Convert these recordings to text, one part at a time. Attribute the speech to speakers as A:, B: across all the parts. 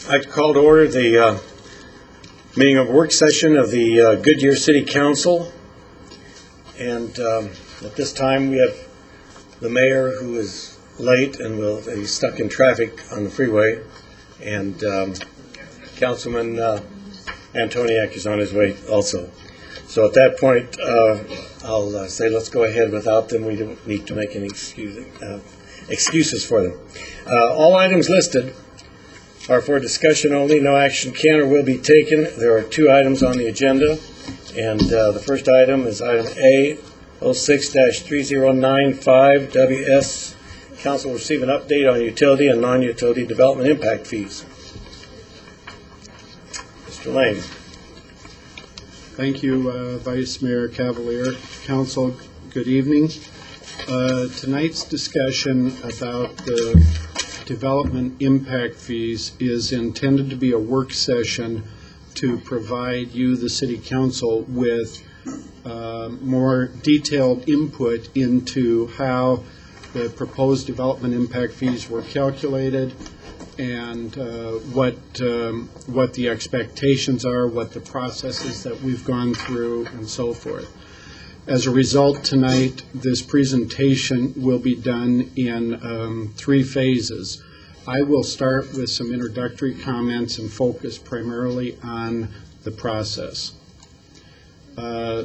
A: I'd like to call to order the meeting of work session of the Goodyear City Council. And at this time we have the mayor, who is late and he's stuck in traffic on the freeway, and Councilman Antoniak is on his way also. So at that point, I'll say let's go ahead without them. We don't need to make any excuses for them. All items listed are for discussion only. No action can or will be taken. There are two items on the agenda, and the first item is item A, 06-3095 WS. Council will receive an update on utility and non-utility development impact fees. Mr. Lane.
B: Thank you, Vice Mayor Cavalier. Council, good evening. Tonight's discussion about the development impact fees is intended to be a work session to provide you, the City Council, with more detailed input into how the proposed development impact fees were calculated and what the expectations are, what the processes that we've gone through, and so forth. As a result, tonight, this presentation will be done in three phases. I will start with some introductory comments and focus primarily on the process.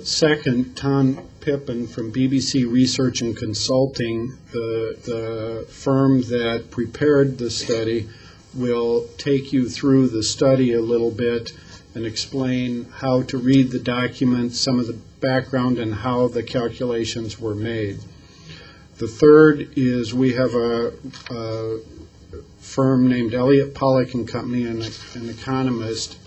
B: Second, Tom Pippin from BBC Research and Consulting, the firm that prepared the study, will take you through the study a little bit and explain how to read the document, some of the background, and how the calculations were made. The third is we have a firm named Elliott Pollock and Company, an economist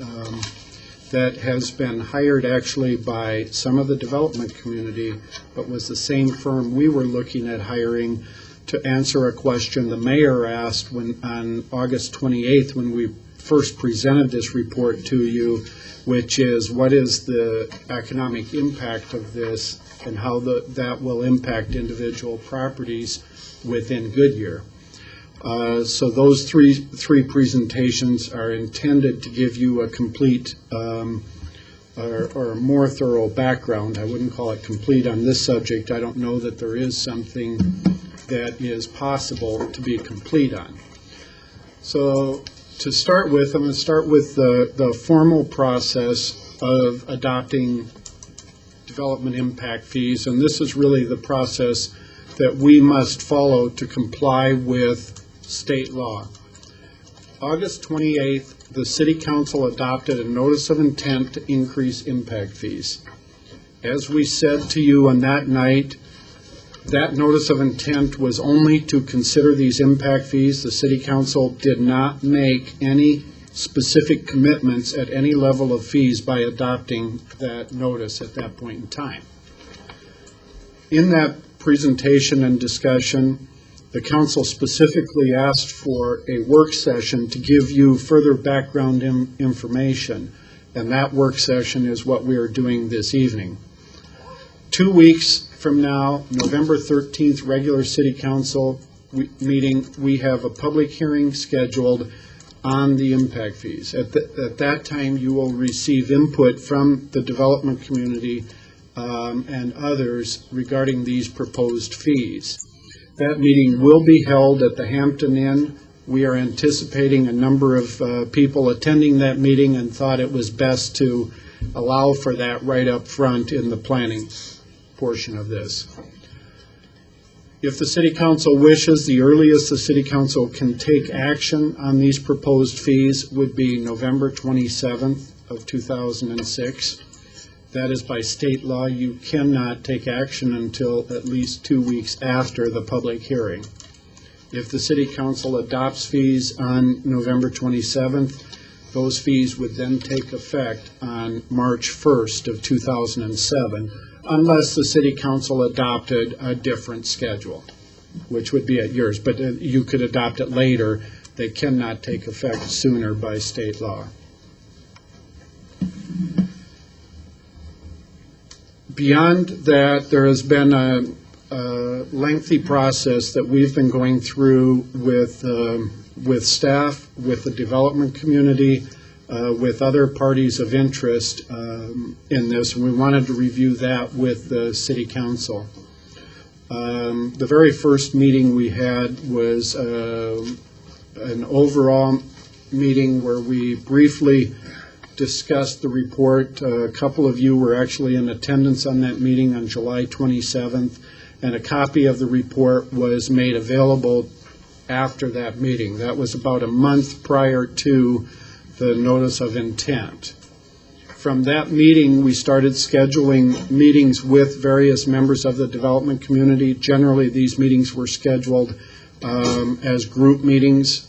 B: that has been hired actually by some of the development community, but was the same firm we were looking at hiring to answer a question the mayor asked on August 28th when we first presented this report to you, which is what is the economic impact of this and how that will impact individual properties within Goodyear. So those three presentations are intended to give you a complete or more thorough background. I wouldn't call it complete on this subject. I don't know that there is something that is possible to be complete on. So to start with, I'm going to start with the formal process of adopting development impact fees, and this is really the process that we must follow to comply with state law. August 28th, the City Council adopted a notice of intent to increase impact fees. As we said to you on that night, that notice of intent was only to consider these impact fees. The City Council did not make any specific commitments at any level of fees by adopting that notice at that point in time. In that presentation and discussion, the Council specifically asked for a work session to give you further background information, and that work session is what we are doing this evening. 2 weeks from now, November 13th, regular City Council meeting, we have a public hearing scheduled on the impact fees. At that time, you will receive input from the development community and others regarding these proposed fees. That meeting will be held at the Hampton Inn. We are anticipating a number of people attending that meeting and thought it was best to allow for that right up front in the planning portion of this. If the City Council wishes, the earliest the City Council can take action on these proposed fees would be November 27th of 2006. That is, by state law, you cannot take action until at least 2 weeks after the public hearing. If the City Council adopts fees on November 27th, those fees would then take effect on March 1st of 2007, unless the City Council adopted a different schedule, which would be at yours. But you could adopt it later. They cannot take effect sooner by state law. Beyond that, there has been a lengthy process that we've been going through with with staff, with the development community, with other parties of interest in this, and we wanted to review that with the City Council. The very first meeting we had was an overall meeting where we briefly discussed the report. A couple of you were actually in attendance on that meeting on July 27th, and a copy of the report was made available after that meeting. That was about a month prior to the notice of intent. From that meeting, we started scheduling meetings with various members of the development community. Generally, these meetings were scheduled as group meetings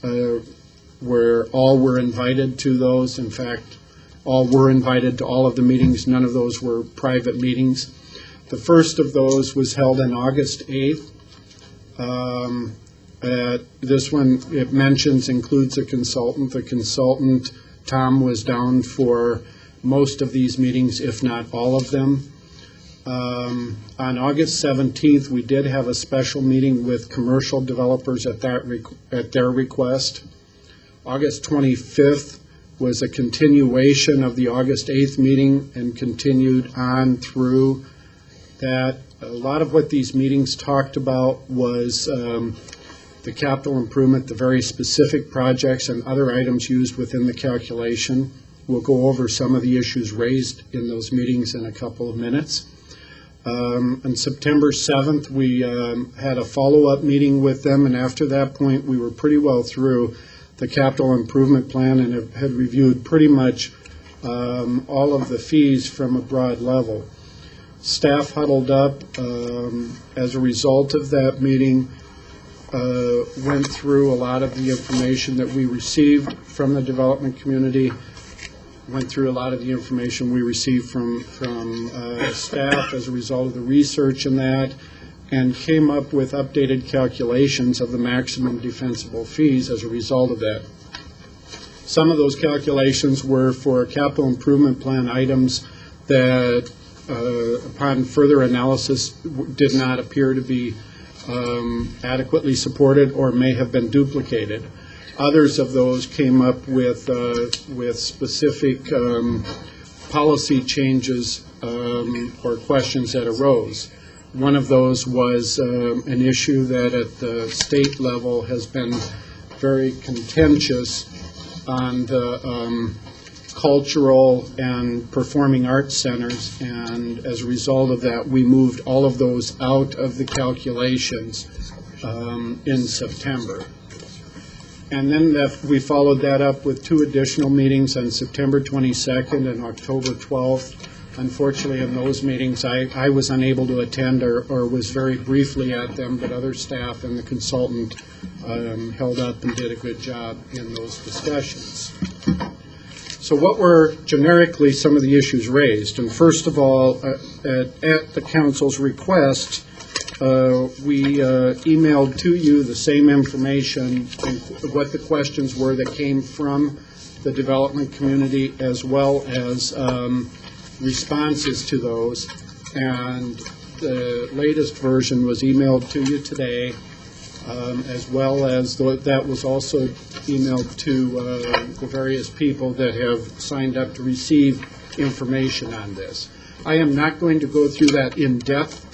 B: where all were invited to those. In fact, all were invited to all of the meetings. None of those were private meetings. The first of those was held on August 8th. This one, it mentions, includes a consultant. The consultant, Tom, was down for most of these meetings, if not all of them. On August 17th, we did have a special meeting with commercial developers at their request. August 25th was a continuation of the August 8th meeting and continued on through that. A lot of what these meetings talked about was the capital improvement, the very specific projects and other items used within the calculation. We'll go over some of the issues raised in those meetings in a couple of minutes. On September 7th, we had a follow-up meeting with them, and after that point, we were pretty well through the capital improvement plan and had reviewed pretty much all of the fees from a broad level. Staff huddled up as a result of that meeting, went through a lot of the information that we received from the development community, went through a lot of the information we received from staff as a result of the research in that, and came up with updated calculations of the maximum defensible fees as a result of that. Some of those calculations were for capital improvement plan items that, upon further analysis, did not appear to be adequately supported or may have been duplicated. Others of those came up with specific policy changes or questions that arose. One of those was an issue that at the state level has been very contentious on the cultural and performing arts centers, and as a result of that, we moved all of those out of the calculations in September. And then we followed that up with two additional meetings on September 22nd and October 12th. Unfortunately, in those meetings, I was unable to attend or was very briefly at them, but other staff and the consultant held up and did a good job in those discussions. So what were generically some of the issues raised? And first of all, at the council's request, we emailed to you the same information and what the questions were that came from the development community, as well as responses to those. And the latest version was emailed to you today, as well as that was also emailed to the various people that have signed up to receive information on this. I am not going to go through that in depth.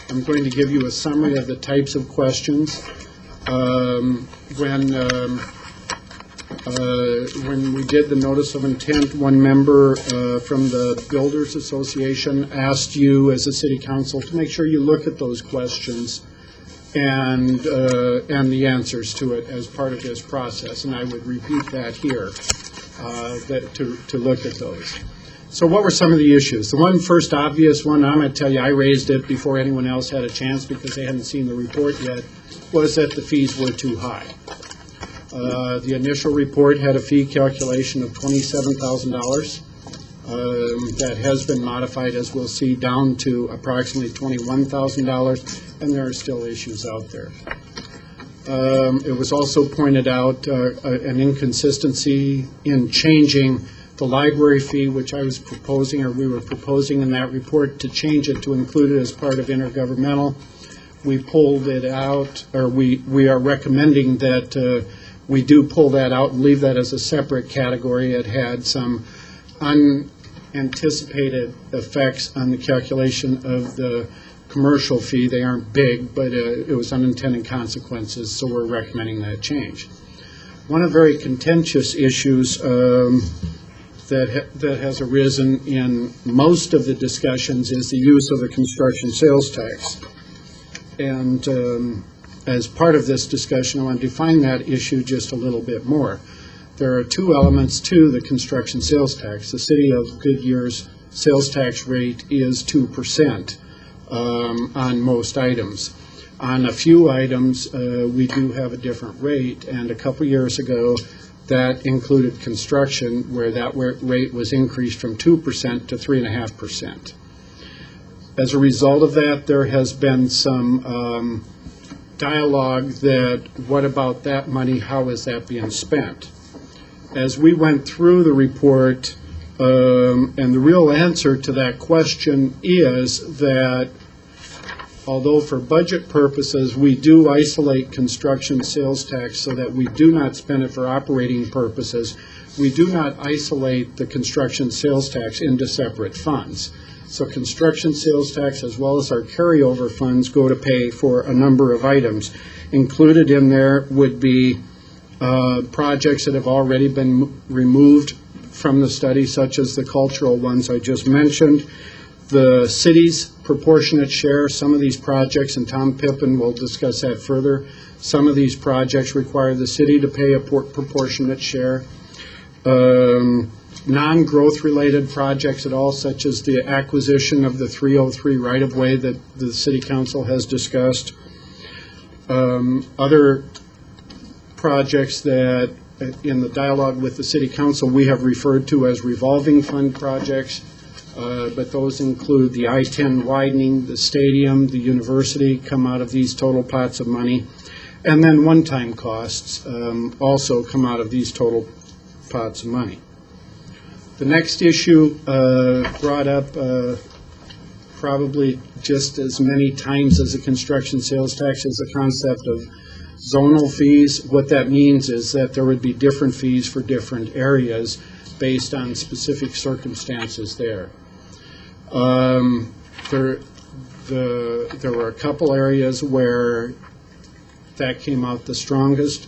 B: I'm going to give you a summary of the types of questions. When we did the notice of intent, one member from the Builders Association asked you as a city council to make sure you look at those questions and the answers to it as part of this process. And I would repeat that here, to look at those. So what were some of the issues? The one first obvious one, I'm going to tell you, I raised it before anyone else had a chance because they hadn't seen the report yet, was that the fees were too high. The initial report had a fee calculation of $27,000. That has been modified, as we'll see, down to approximately $21,000, and there are still issues out there. It was also pointed out an inconsistency in changing the library fee, which I was proposing, or we were proposing in that report, to change it to include it as part of intergovernmental. We pulled it out, or we are recommending that we do pull that out and leave that as a separate category. It had some unanticipated effects on the calculation of the commercial fee. They aren't big, but it was unintended consequences, so we're recommending that change. One of the very contentious issues that has arisen in most of the discussions is the use of the construction sales tax. And as part of this discussion, I want to define that issue just a little bit more. There are two elements to the construction sales tax. The City of Goodyear's sales tax rate is 2% on most items. On a few items, we do have a different rate, and a couple years ago, that included construction, where that rate was increased from 2% to 3.5%. As a result of that, there has been some dialogue that, what about that money, how is that being spent? As we went through the report, and the real answer to that question is that although for budget purposes we do isolate construction sales tax so that we do not spend it for operating purposes, we do not isolate the construction sales tax into separate funds. So construction sales tax, as well as our carryover funds, go to pay for a number of items. Included in there would be projects that have already been removed from the study, such as the cultural ones I just mentioned. The city's proportionate share, some of these projects, and Tom Pippin will discuss that further, some of these projects require the city to pay a proportionate share. Non-growth related projects at all, such as the acquisition of the 303 right-of-way that the City Council has discussed. Other projects that in the dialogue with the City Council we have referred to as revolving fund projects, but those include the I-10 widening, the stadium, the university, come out of these total pots of money. And then one-time costs also come out of these total pots of money. The next issue brought up probably just as many times as the construction sales tax is the concept of zonal fees. What that means is that there would be different fees for different areas based on specific circumstances there. There were a couple areas where that came out the strongest.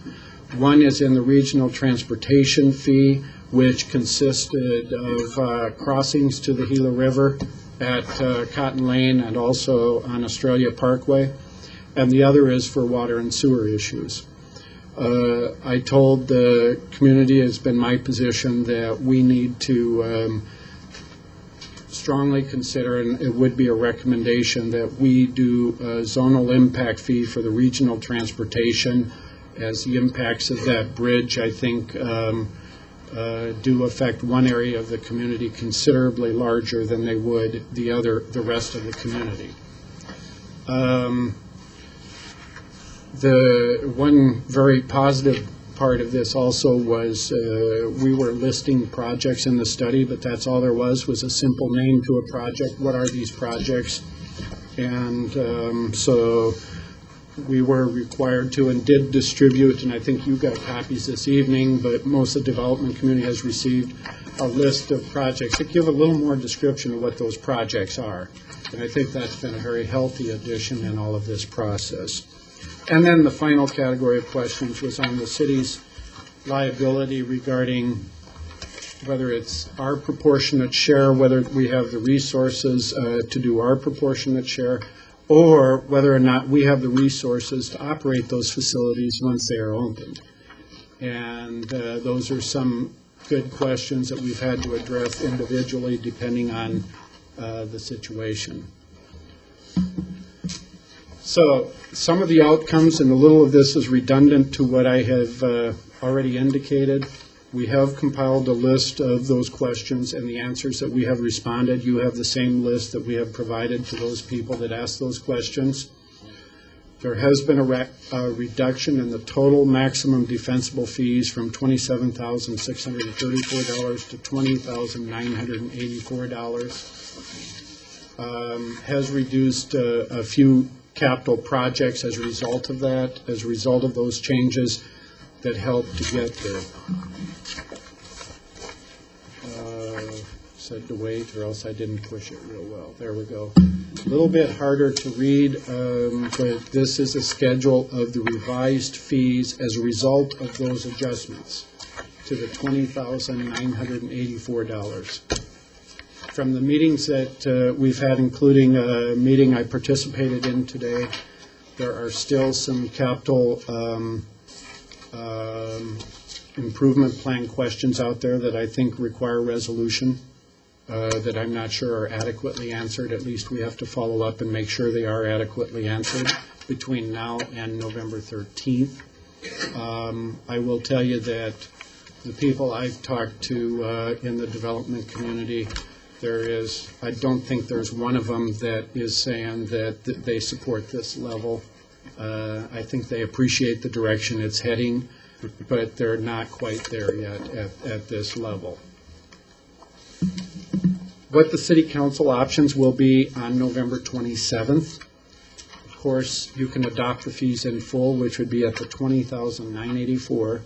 B: One is in the regional transportation fee, which consisted of crossings to the Gila River at Cotton Lane and also on Australia Parkway. And the other is for water and sewer issues. I told the community, it's been my position, that we need to strongly consider, and it would be a recommendation, that we do a zonal impact fee for the regional transportation, as the impacts of that bridge, I think, do affect one area of the community considerably larger than they would the rest of the community. The one very positive part of this also was we were listing projects in the study, but that's all there was a simple name to a project. What are these projects? And so we were required to and did distribute, and I think you got copies this evening, but most of the development community has received a list of projects that give a little more description of what those projects are. And I think that's been a very healthy addition in all of this process. And then the final category of questions was on the city's liability regarding whether it's our proportionate share, whether we have the resources to do our proportionate share, or whether or not we have the resources to operate those facilities once they are opened. And those are some good questions that we've had to address individually depending on the situation. So some of the outcomes, and a little of this is redundant to what I have already indicated. We have compiled a list of those questions and the answers that we have responded. You have the same list that we have provided to those people that asked those questions. There has been a reduction in the total maximum defensible fees from $27,634 to $20,984. Has reduced a few capital projects as a result of that. As a result of those changes, that helped to get there. Said to wait, or else I didn't push it real well. There we go. A little bit harder to read, but this is a schedule of the revised fees as a result of those adjustments to the $20,984. From the meetings that we've had, including a meeting I participated in today, there are still some capital improvement plan questions out there that I think require resolution, that I'm not sure are adequately answered. At least we have to follow up and make sure they are adequately answered between now and November 13th. I will tell you that the people I've talked to in the development community, I don't think there's one of them that is saying that they support this level. I think they appreciate the direction it's heading, but they're not quite there yet at this level. What the city council options will be on November 27th. Of course, you can adopt the fees in full, which would be at the $20,984.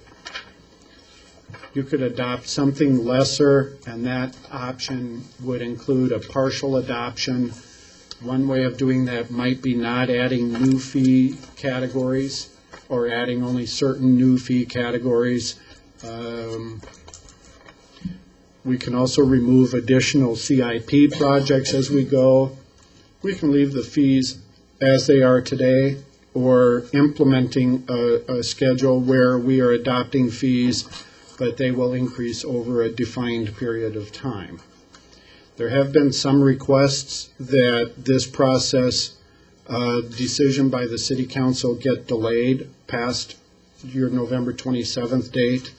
B: You could adopt something lesser, and that option would include a partial adoption. One way of doing that might be not adding new fee categories or adding only certain new fee categories. We can also remove additional CIP projects as we go. We can leave the fees as they are today, or implementing a schedule where we are adopting fees, but they will increase over a defined period of time. There have been some requests that this process decision by the City Council get delayed past your November 27th date.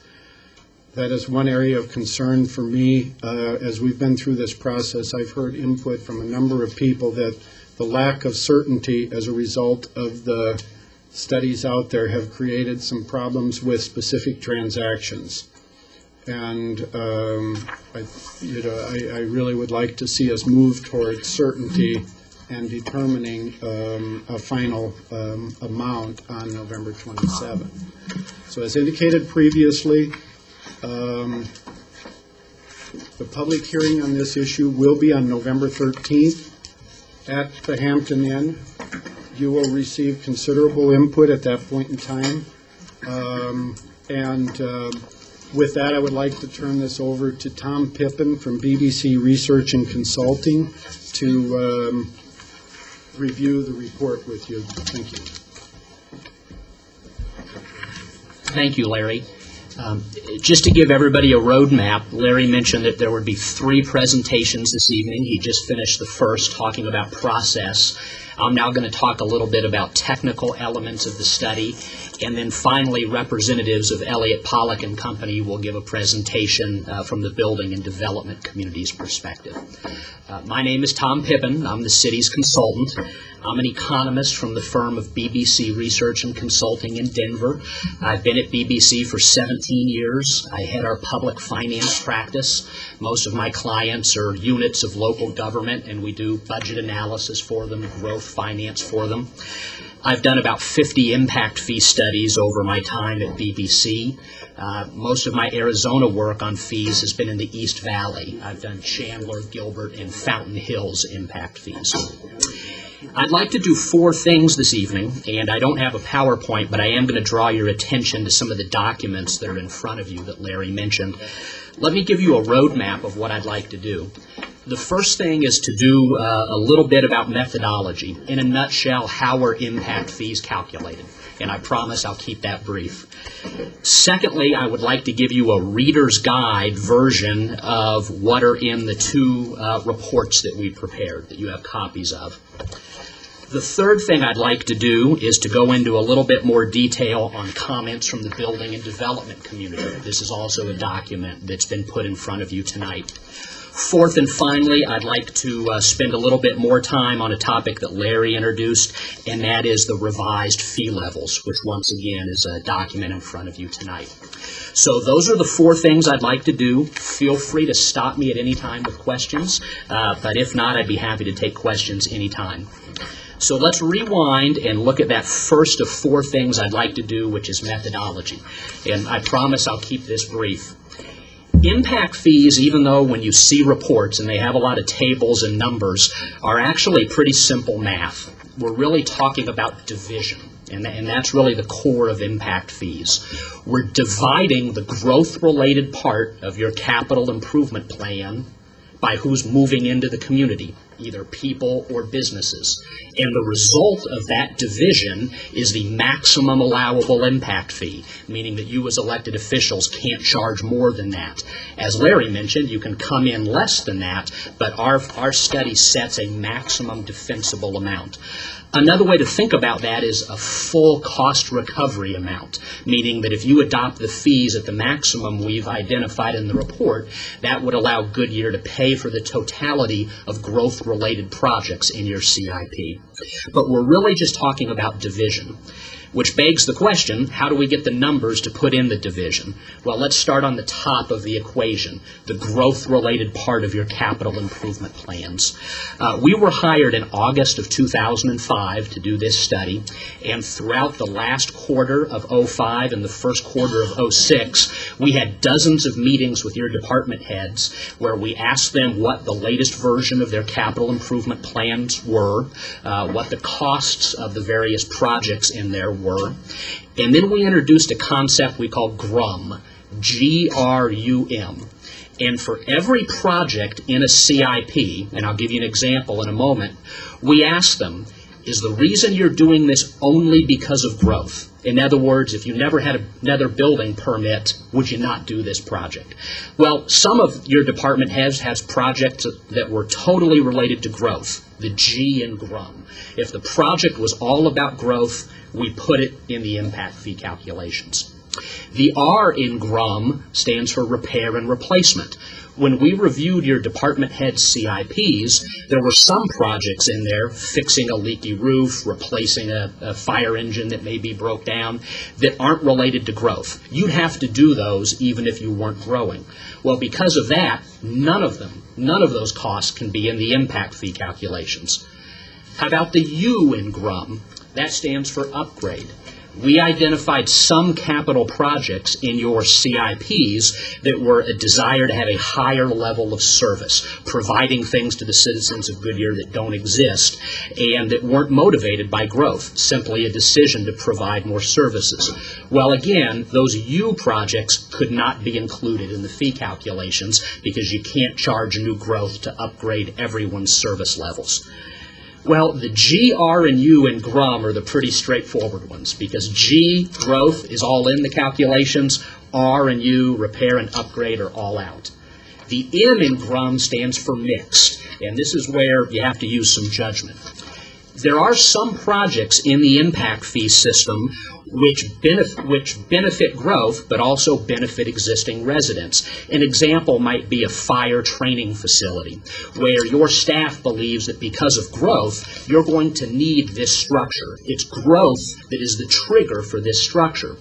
B: That is one area of concern for me. As we've been through this process, I've heard input from a number of people that the lack of certainty as a result of the studies out there have created some problems with specific transactions. And I really would like to see us move towards certainty and determining a final amount on November 27th. So as indicated previously, the public hearing on this issue will be on November 13th at the Hampton Inn. You will receive considerable input at that point in time. With that, I would like to turn this over to Tom Pippin from BBC Research and Consulting to review the report with you. Thank you.
C: Thank you, Larry. Just to give everybody a roadmap, Larry mentioned that there would be 3 presentations this evening. He just finished the first, talking about process. I'm now going to talk a little bit about technical elements of the study, and then finally representatives of Elliott Pollock and Company will give a presentation from the building and development community's perspective. My name is Tom Pippin. I'm the city's consultant. I'm an economist from the firm of BBC Research and Consulting in Denver. I've been at BBC for 17 years. I head our public finance practice. Most of my clients are units of local government, and we do budget analysis for them, growth finance for them. I've done about 50 impact fee studies over my time at BBC. Most of my Arizona work on fees has been in the East Valley. I've done Chandler, Gilbert, and Fountain Hills impact fees. I'd like to do 4 things this evening, and I don't have a PowerPoint, but I am going to draw your attention to some of the documents that are in front of you that Larry mentioned. Let me give you a roadmap of what I'd like to do. The first thing is to do a little bit about methodology. In a nutshell, how are impact fees calculated? And I promise I'll keep that brief. Secondly, I would like to give you a reader's guide version of what are in the 2 reports that we prepared, that you have copies of. The third thing I'd like to do is to go into a little bit more detail on comments from the building and development community. This is also a document that's been put in front of you tonight. Fourth and finally, I'd like to spend a little bit more time on a topic that Larry introduced, and that is the revised fee levels, which once again is a document in front of you tonight. So those are the 4 things I'd like to do. Feel free to stop me at any time with questions, but if not, I'd be happy to take questions anytime. So let's rewind and look at that first of four things I'd like to do, which is methodology. And I promise I'll keep this brief. Impact fees, even though when you see reports and they have a lot of tables and numbers, are actually pretty simple math. We're really talking about division, and that's really the core of impact fees. We're dividing the growth-related part of your capital improvement plan by who's moving into the community, either people or businesses. And the result of that division is the maximum allowable impact fee, meaning that you as elected officials can't charge more than that. As Larry mentioned, you can come in less than that, but our study sets a maximum defensible amount. Another way to think about that is a full cost recovery amount, meaning that if you adopt the fees at the maximum we've identified in the report, that would allow Goodyear to pay for the totality of growth-related projects in your CIP. But we're really just talking about division, which begs the question, how do we get the numbers to put in the division? Well, let's start on the top of the equation, the growth-related part of your capital improvement plans. We were hired in August of 2005 to do this study, and throughout the last quarter of 05 and the first quarter of 06, we had dozens of meetings with your department heads where we asked them what the latest version of their capital improvement plans were, what the costs of the various projects in there were, and then we introduced a concept we call GRUM, G-R-U-M. And for every project in a CIP, and I'll give you an example in a moment, we asked them, is the reason you're doing this only because of growth? In other words, if you never had another building permit, would you not do this project? Well, some of your department heads has projects that were totally related to growth, the G in GRUM. If the project was all about growth, we put it in the impact fee calculations. The R in GRUM stands for repair and replacement. When we reviewed your department head CIPs, there were some projects in there, fixing a leaky roof, replacing a fire engine that maybe broke down, that aren't related to growth. You'd have to do those even if you weren't growing. Well, because of that, none of those costs can be in the impact fee calculations. How about the U in GRUM? That stands for upgrade. We identified some capital projects in your CIPs that were a desire to have a higher level of service, providing things to the citizens of Goodyear that don't exist and that weren't motivated by growth, simply a decision to provide more services. Well, again, those U projects could not be included in the fee calculations because you can't charge new growth to upgrade everyone's service levels. Well, the G, R, and U in GRUM are the pretty straightforward ones because G, growth, is all in the calculations. R and U, repair and upgrade, are all out. The M in GRUM stands for mixed, and this is where you have to use some judgment. There are some projects in the impact fee system which benefit growth but also benefit existing residents. An example might be a fire training facility where your staff believes that because of growth you're going to need this structure. It's growth that is the trigger for this structure.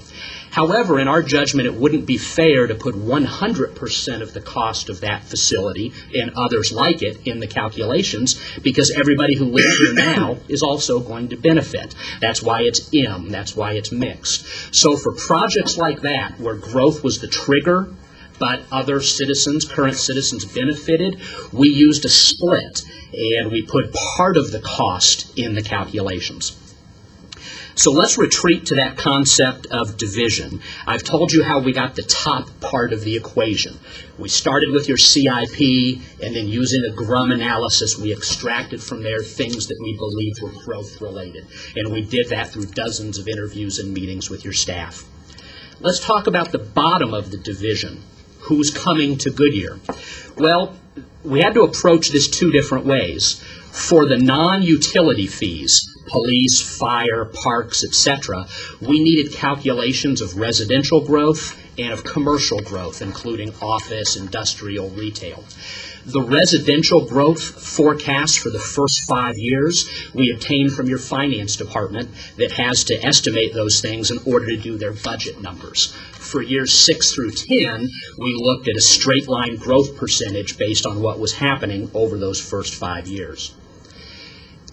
C: However, in our judgment, it wouldn't be fair to put 100% of the cost of that facility and others like it in the calculations because everybody who lives here now is also going to benefit. That's why it's M. That's why it's mixed. So for projects like that, where growth was the trigger, but other citizens, current citizens, benefited, we used a split, and we put part of the cost in the calculations. So let's retreat to that concept of division. I've told you how we got the top part of the equation. We started with your CIP, and then using a GRUM analysis, we extracted from there things that we believed were growth-related. And we did that through dozens of interviews and meetings with your staff. Let's talk about the bottom of the division. Who's coming to Goodyear? Well, we had to approach this two different ways. For the non-utility fees, police, fire, parks, etc., we needed calculations of residential growth and of commercial growth, including office, industrial, retail. The residential growth forecast for the first 5 years we obtained from your finance department that has to estimate those things in order to do their budget numbers. For years 6 through 10, we looked at a straight line growth percentage based on what was happening over those first 5 years.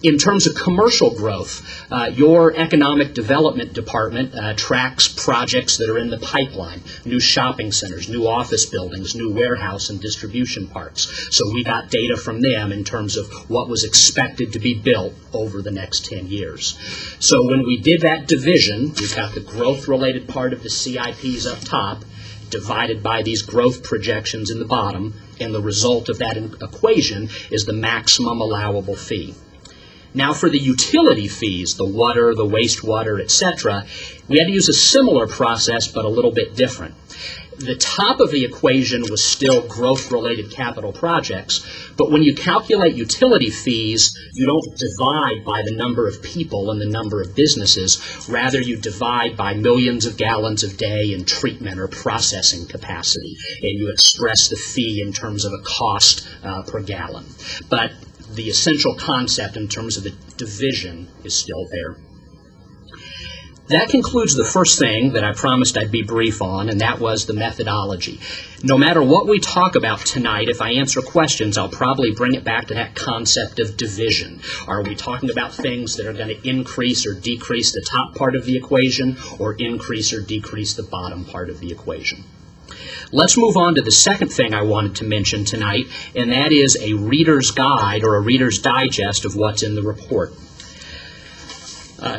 C: In terms of commercial growth, your economic development department tracks projects that are in the pipeline, new shopping centers, new office buildings, new warehouse and distribution parks. So we got data from them in terms of what was expected to be built over the next 10 years. So when we did that division, we've got the growth-related part of the CIPs up top, divided by these growth projections in the bottom, and the result of that equation is the maximum allowable fee. Now for the utility fees, the water, the wastewater, etc., we had to use a similar process but a little bit different. The top of the equation was still growth-related capital projects, but when you calculate utility fees, you don't divide by the number of people and the number of businesses. Rather, you divide by millions of gallons a day in treatment or processing capacity, and you express the fee in terms of a cost per gallon. But the essential concept in terms of the division is still there. That concludes the first thing that I promised I'd be brief on, and that was the methodology. No matter what we talk about tonight, if I answer questions, I'll probably bring it back to that concept of division. Are we talking about things that are going to increase or decrease the top part of the equation, or increase or decrease the bottom part of the equation? Let's move on to the second thing I wanted to mention tonight, and that is a reader's guide or a reader's digest of what's in the report.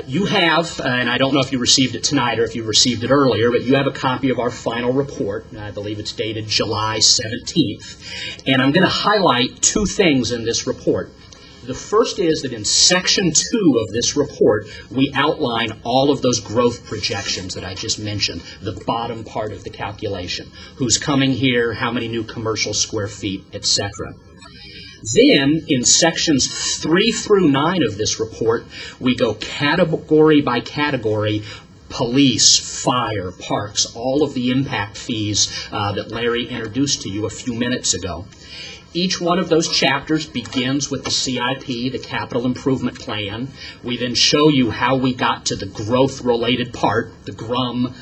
C: You have, and I don't know if you received it tonight or if you received it earlier, but you have a copy of our final report. I believe it's dated July 17th. And I'm going to highlight two things in this report. The first is that in Section 2 of this report, we outline all of those growth projections that I just mentioned, the bottom part of the calculation. Who's coming here, how many new commercial square feet, etc. Then, in sections 3 through 9 of this report, we go category by category, police, fire, parks, all of the impact fees that Larry introduced to you a few minutes ago. Each one of those chapters begins with the CIP, the Capital Improvement Plan. We then show you how we got to the growth-related part, the GRUM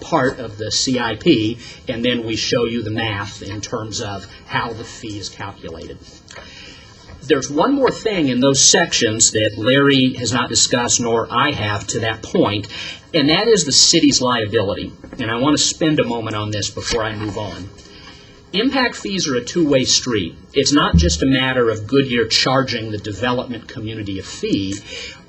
C: part of the CIP, and then we show you the math in terms of how the fee is calculated. There's one more thing in those sections that Larry has not discussed, nor I have to that point, and that is the city's liability. And I want to spend a moment on this before I move on. Impact fees are a two-way street. It's not just a matter of Goodyear charging the development community a fee.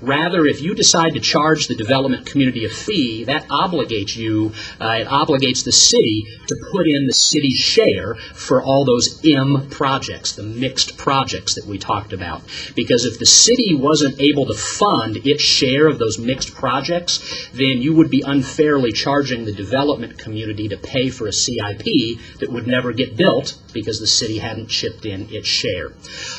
C: Rather, if you decide to charge the development community a fee, that obligates you, it obligates the city to put in the city's share for all those M projects, the mixed projects that we talked about. Because if the city wasn't able to fund its share of those mixed projects, then you would be unfairly charging the development community to pay for a CIP that would never get built because the city hadn't chipped in its share.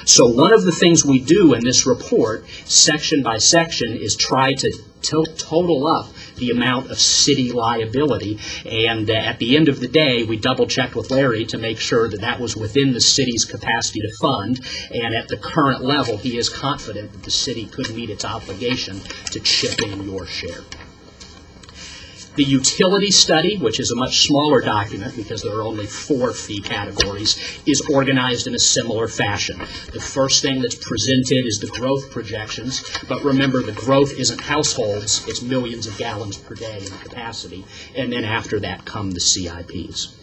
C: So one of the things we do in this report, section by section, is try to total up the amount of city liability, and at the end of the day, we double-checked with Larry to make sure that that was within the city's capacity to fund, and at the current level, he is confident that the city could meet its obligation to chip in your share. The utility study, which is a much smaller document because there are only 4 fee categories, is organized in a similar fashion. The first thing that's presented is the growth projections, but remember the growth isn't households, it's millions of gallons per day in capacity, and then after that come the CIPs.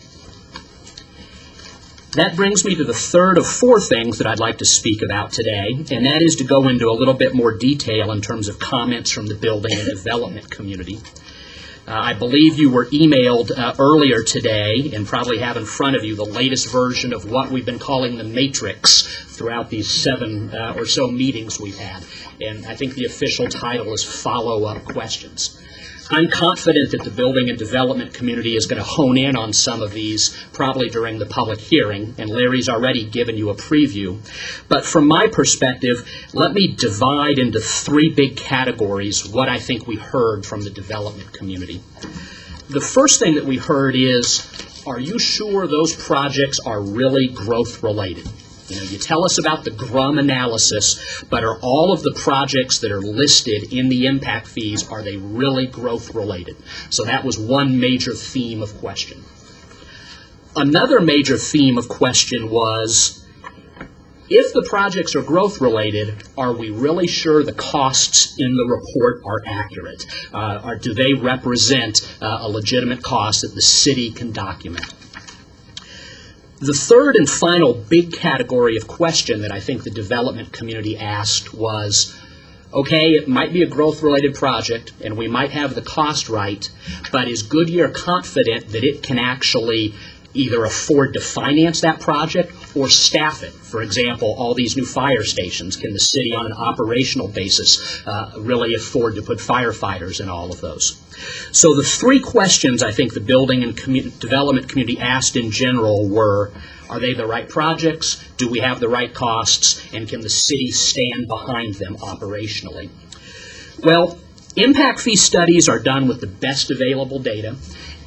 C: That brings me to the third of 4 things that I'd like to speak about today, and that is to go into a little bit more detail in terms of comments from the building and development community. I believe you were emailed earlier today and probably have in front of you the latest version of what we've been calling the matrix throughout these 7 or so meetings we've had. And I think the official title is Follow-Up Questions. I'm confident that the building and development community is going to hone in on some of these probably during the public hearing, and Larry's already given you a preview. But from my perspective, let me divide into 3 big categories what I think we heard from the development community. The first thing that we heard is, are you sure those projects are really growth related? You know, you tell us about the GRUM analysis, but are all of the projects that are listed in the impact fees, are they really growth related? So that was one major theme of question. Another major theme of question was, If the projects are growth-related, are we really sure the costs in the report are accurate? Or do they represent a legitimate cost that the city can document? The third and final big category of question that I think the development community asked was, okay, it might be a growth-related project, and we might have the cost right, but is Goodyear confident that it can actually either afford to finance that project or staff it? For example, all these new fire stations, can the city on an operational basis really afford to put firefighters in all of those? So the three questions I think the building and development community asked in general were, are they the right projects? Do we have the right costs? And can the city stand behind them operationally? Well, impact fee studies are done with the best available data.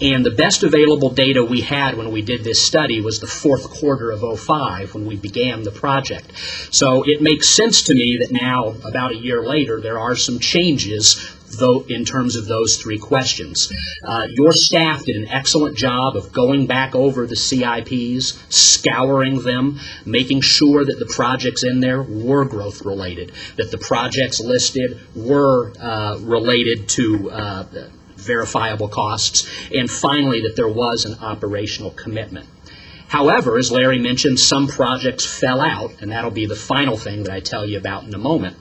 C: And the best available data we had when we did this study was the fourth quarter of '05 when we began the project. So it makes sense to me that now, about a year later, there are some changes though in terms of those three questions. Your staff did an excellent job of going back over the CIPs, scouring them, making sure that the projects in there were growth related, that the projects listed were related to verifiable costs, and finally that there was an operational commitment. However, as Larry mentioned, some projects fell out, and that'll be the final thing that I tell you about in a moment.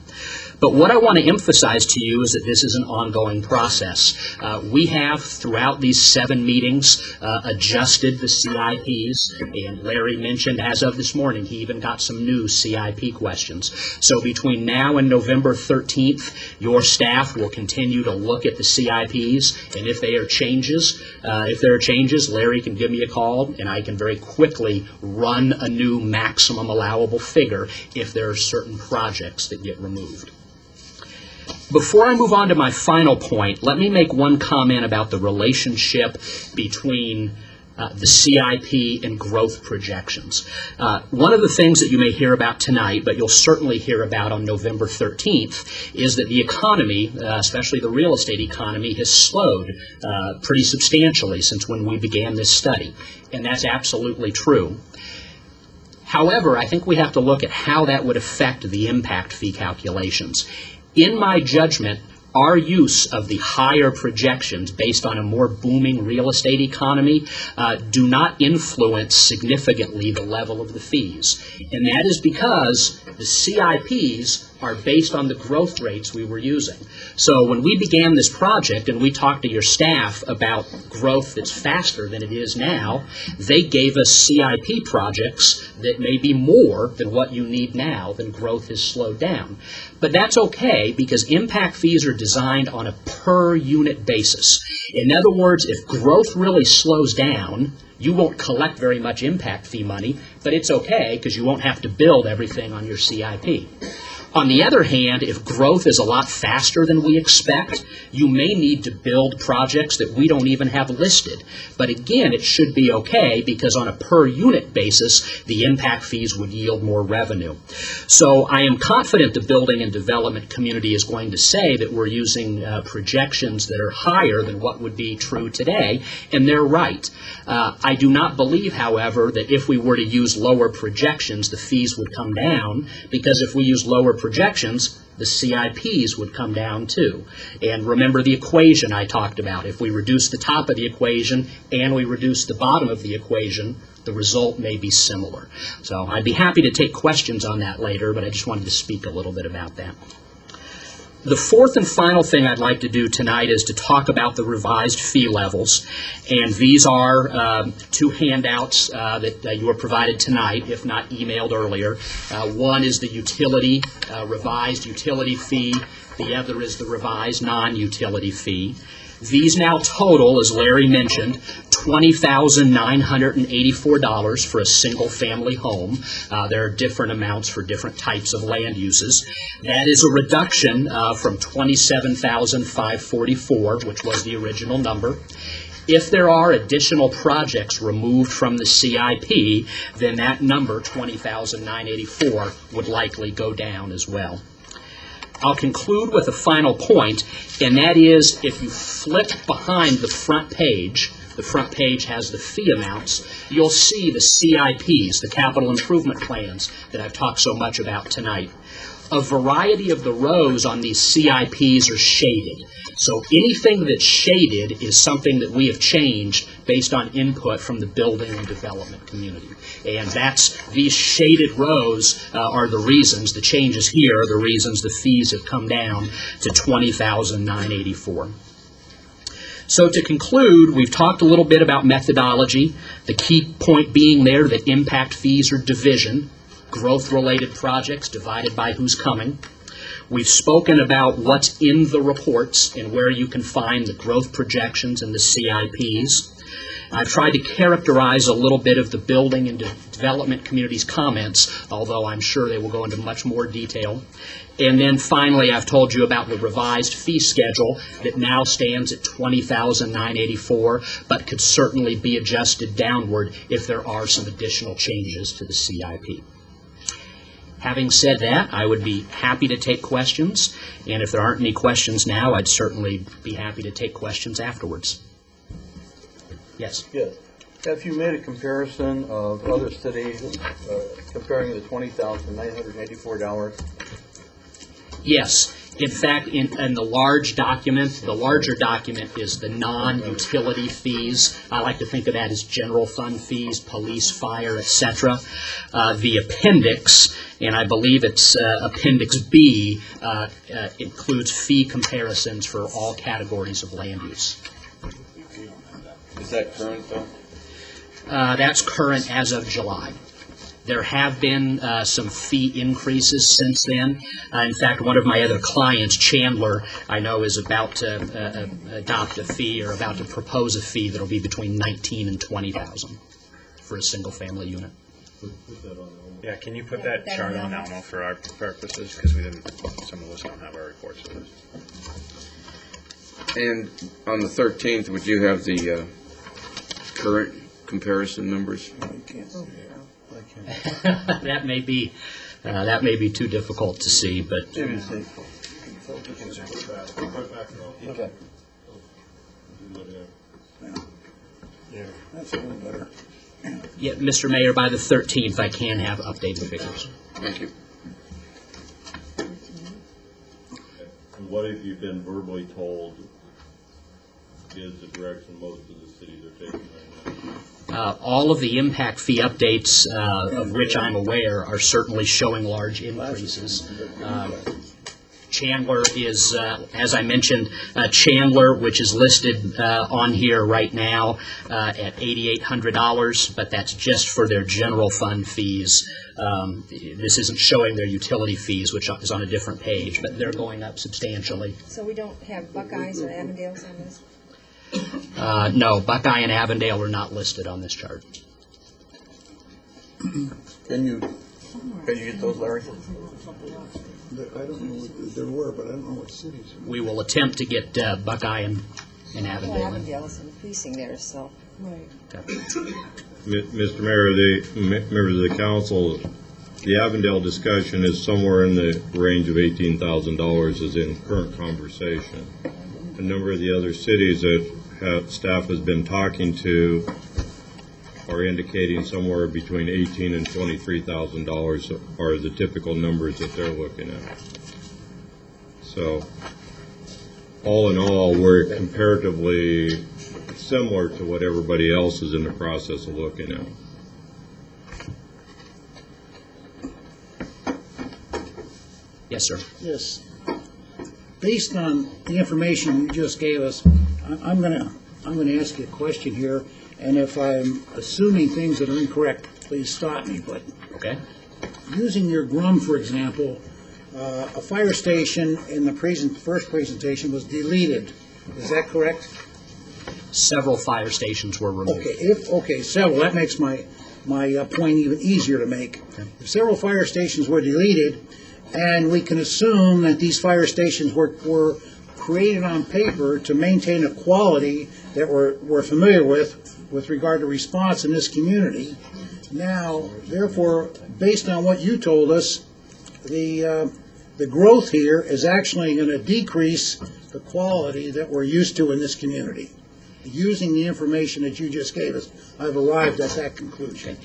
C: But what I want to emphasize to you is that this is an ongoing process. We have, throughout these 7 meetings, adjusted the CIPs, and Larry mentioned as of this morning, he even got some new CIP questions. So between now and November 13th, your staff will continue to look at the CIPs, and if there are changes, Larry can give me a call, and I can very quickly run a new maximum allowable figure if there are certain projects that get removed. Before I move on to my final point, let me make one comment about the relationship between the CIP and growth projections. One of the things that you may hear about tonight, but you'll certainly hear about on November 13th, is that the economy, especially the real estate economy, has slowed pretty substantially since when we began this study. And that's absolutely true. However, I think we have to look at how that would affect the impact fee calculations. In my judgment, our use of the higher projections based on a more booming real estate economy do not influence significantly the level of the fees. And that is because the CIPs are based on the growth rates we were using. So when we began this project and we talked to your staff about growth that's faster than it is now, they gave us CIP projects that may be more than what you need now, then growth has slowed down. But that's okay because impact fees are designed on a per unit basis. In other words, if growth really slows down, you won't collect very much impact fee money, but it's okay because you won't have to build everything on your CIP. On the other hand, if growth is a lot faster than we expect, you may need to build projects that we don't even have listed. But again, it should be okay because on a per unit basis, the impact fees would yield more revenue. So I am confident the building and development community is going to say that we're using projections that are higher than what would be true today, and they're right. I do not believe, however, that if we were to use lower projections, the fees would come down, because if we use lower projections, the CIPs would come down too. And remember the equation I talked about. If we reduce the top of the equation and we reduce the bottom of the equation, the result may be similar. So I'd be happy to take questions on that later, but I just wanted to speak a little bit about that. The fourth and final thing I'd like to do tonight is to talk about the revised fee levels. And these are 2 handouts that you were provided tonight, if not emailed earlier. One is the revised utility fee. The other is the revised non-utility fee. These now total, as Larry mentioned, $20,984 for a single-family home. There are different amounts for different types of land uses. That is a reduction from $27,544, which was the original number. If there are additional projects removed from the CIP, then that number, $20,984, would likely go down as well. I'll conclude with a final point, and that is if you flip behind the front page the front page has the fee amounts, you'll see the CIPs, the capital improvement plans that I've talked so much about tonight. A variety of the rows on these CIPs are shaded. So anything that's shaded is something that we have changed based on input from the building and development community. And these shaded rows are the reasons, the changes here are the reasons the fees have come down to $20,984. So to conclude, we've talked a little bit about methodology, the key point being there that impact fees are division, growth-related projects divided by who's coming. We've spoken about what's in the reports and where you can find the growth projections and the CIPs. I've tried to characterize a little bit of the building and development community's comments, although I'm sure they will go into much more detail. And then finally, I've told you about the revised fee schedule that now stands at $20,984, but could certainly be adjusted downward if there are some additional changes to the CIP. Having said that, I would be happy to take questions, and if there aren't any questions now, I'd certainly be happy to take questions afterwards. Yes?
D: Yes. Have you made a comparison of other cities, comparing the $20,984?
C: Yes. In fact, in the large document, the larger document is the non-utility fees. I like to think of that as general fund fees, police, fire, etc. The appendix, and I believe it's Appendix B, includes fee comparisons for all categories of land use.
D: Is that current, though?
C: That's current as of July. There have been some fee increases since then. In fact, one of my other clients, Chandler, I know is about to adopt a fee or about to propose a fee that will be between $19,000 and $20,000 for a single-family unit.
E: Yeah, can you put that chart on Almo for our purposes? Because some of us don't have our reports with us.
F: And on the 13th, would you have the current comparison numbers?
C: That may be too difficult to see, but
D: Okay.
A: Yeah, that's a little better.
C: yeah, Mr. Mayor, by the 13th, I can have updated figures.
F: Thank you.
G: And what have you been verbally told is the direction most of the cities are taking right now?
C: All of the impact fee updates of which I'm aware are certainly showing large increases. Chandler is, as I mentioned, Chandler, which is listed on here right now at $8,800, but that's just for their general fund fees. This isn't showing their utility fees, which is on a different page, but they're going up substantially.
H: So we don't have Buckeyes or Avondales on this?
C: No, Buckeye and Avondale are not listed on this chart.
D: Can you get those, Larry?
A: I don't know what there were, but I don't know what cities.
C: We will attempt to get Buckeye and
H: Well,
C: Avondale.
H: Avondale is increasing there, so. Right.
G: Mr. Mayor, the members of the council, the Avondale discussion is somewhere in the range of $18,000 is in current conversation. A number of the other cities that staff has been talking to are indicating somewhere between $18,000 and $23,000 are the typical numbers that they're looking at. So, all in all, we're comparatively similar to what everybody else is in the process of looking at.
C: Yes, sir.
I: Yes. Based on the information you just gave us, I'm going to ask you a question here, and if I'm assuming things that are incorrect, please stop me. But
C: Okay.
I: using your GRUM, for example, a fire station in the first presentation was deleted. Is that correct?
C: Several fire stations were removed.
I: Okay, several. That makes my point even easier to make. If several fire stations were deleted, and we can assume that these fire stations were created on paper to maintain a quality that we're familiar with regard to response in this community. Now, therefore, based on what you told us, the growth here is actually going to decrease the quality that we're used to in this community. using the information that you just gave us, I've arrived at that conclusion.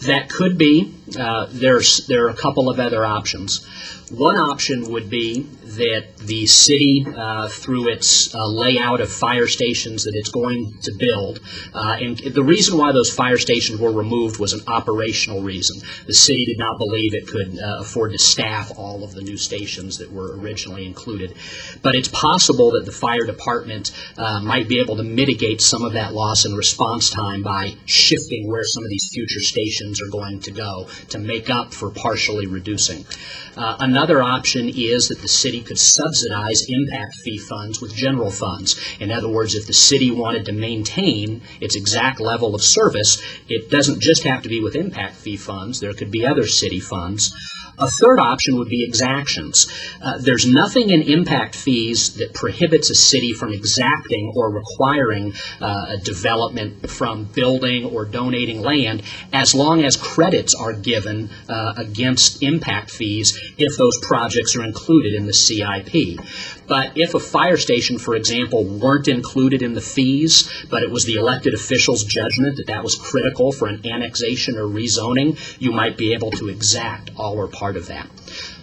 C: That could be. There are a couple of other options. One option would be that the city, through its layout of fire stations that it's going to build, and the reason why those fire stations were removed was an operational reason. The city did not believe it could afford to staff all of the new stations that were originally included. But it's possible that the fire department might be able to mitigate some of that loss in response time by shifting where some of these future stations are going to go to make up for partially reducing. Another option is that the city could subsidize impact fee funds with general funds. In other words, if the city wanted to maintain its exact level of service, it doesn't just have to be with impact fee funds. There could be other city funds. A third option would be exactions. There's nothing in impact fees that prohibits a city from exacting or requiring a development from building or donating land as long as credits are given against impact fees if those projects are included in the CIP. But if a fire station, for example, weren't included in the fees, but it was the elected official's judgment that that was critical for an annexation or rezoning, you might be able to exact all or part of that.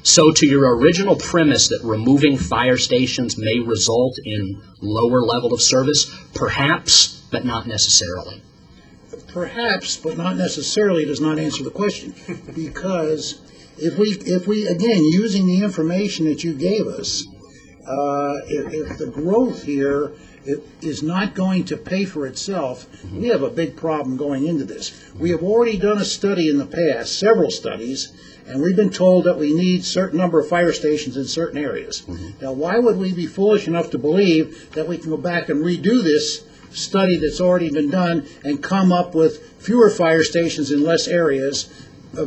C: So to your original premise that removing fire stations may result in lower level of service, perhaps, but not necessarily.
I: Perhaps, but not necessarily, does not answer the question. Because if we again, using the information that you gave us, if the growth here is not going to pay for itself, we have a big problem going into this. We have already done a study in the past, several studies, and we've been told that we need a certain number of fire stations in certain areas. Now, why would we be foolish enough to believe that we can go back and redo this study that's already been done and come up with fewer fire stations in less areas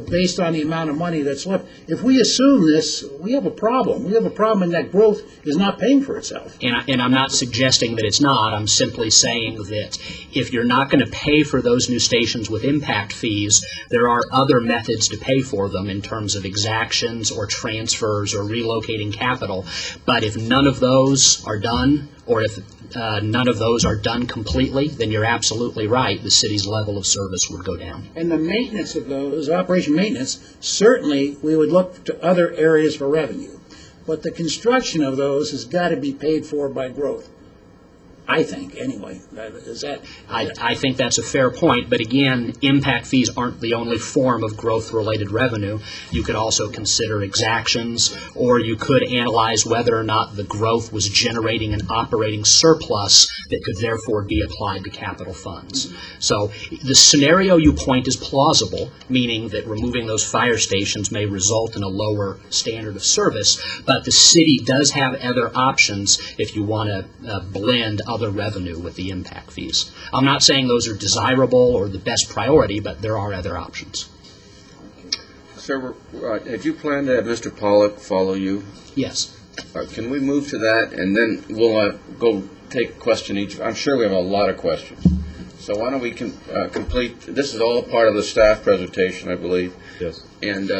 I: based on the amount of money that's left? If we assume this, we have a problem. We have a problem in that growth is not paying for itself.
C: And I'm not suggesting that it's not. I'm simply saying that if you're not going to pay for those new stations with impact fees, there are other methods to pay for them in terms of exactions or transfers or relocating capital. But if none of those are done, or if none of those are done completely, then you're absolutely right. The city's level of service would go down.
I: And the maintenance of those, operation maintenance, certainly we would look to other areas for revenue. But the construction of those has got to be paid for by growth, I think, anyway. Is that?
C: I think that's a fair point, but again, impact fees aren't the only form of growth-related revenue. You could also consider exactions, or you could analyze whether or not the growth was generating an operating surplus that could therefore be applied to capital funds. So the scenario you point is plausible, meaning that removing those fire stations may result in a lower standard of service, but the city does have other options if you want to blend other revenue with the impact fees. I'm not saying those are desirable or the best priority, but there are other options.
F: Sir, have you planned to have Mr. Pollock follow you?
C: Yes.
F: Can we move to that, and then we'll go take a question each? I'm sure we have a lot of questions. So why don't we complete, this is all a part of the staff presentation, I believe.
G: Yes.
F: And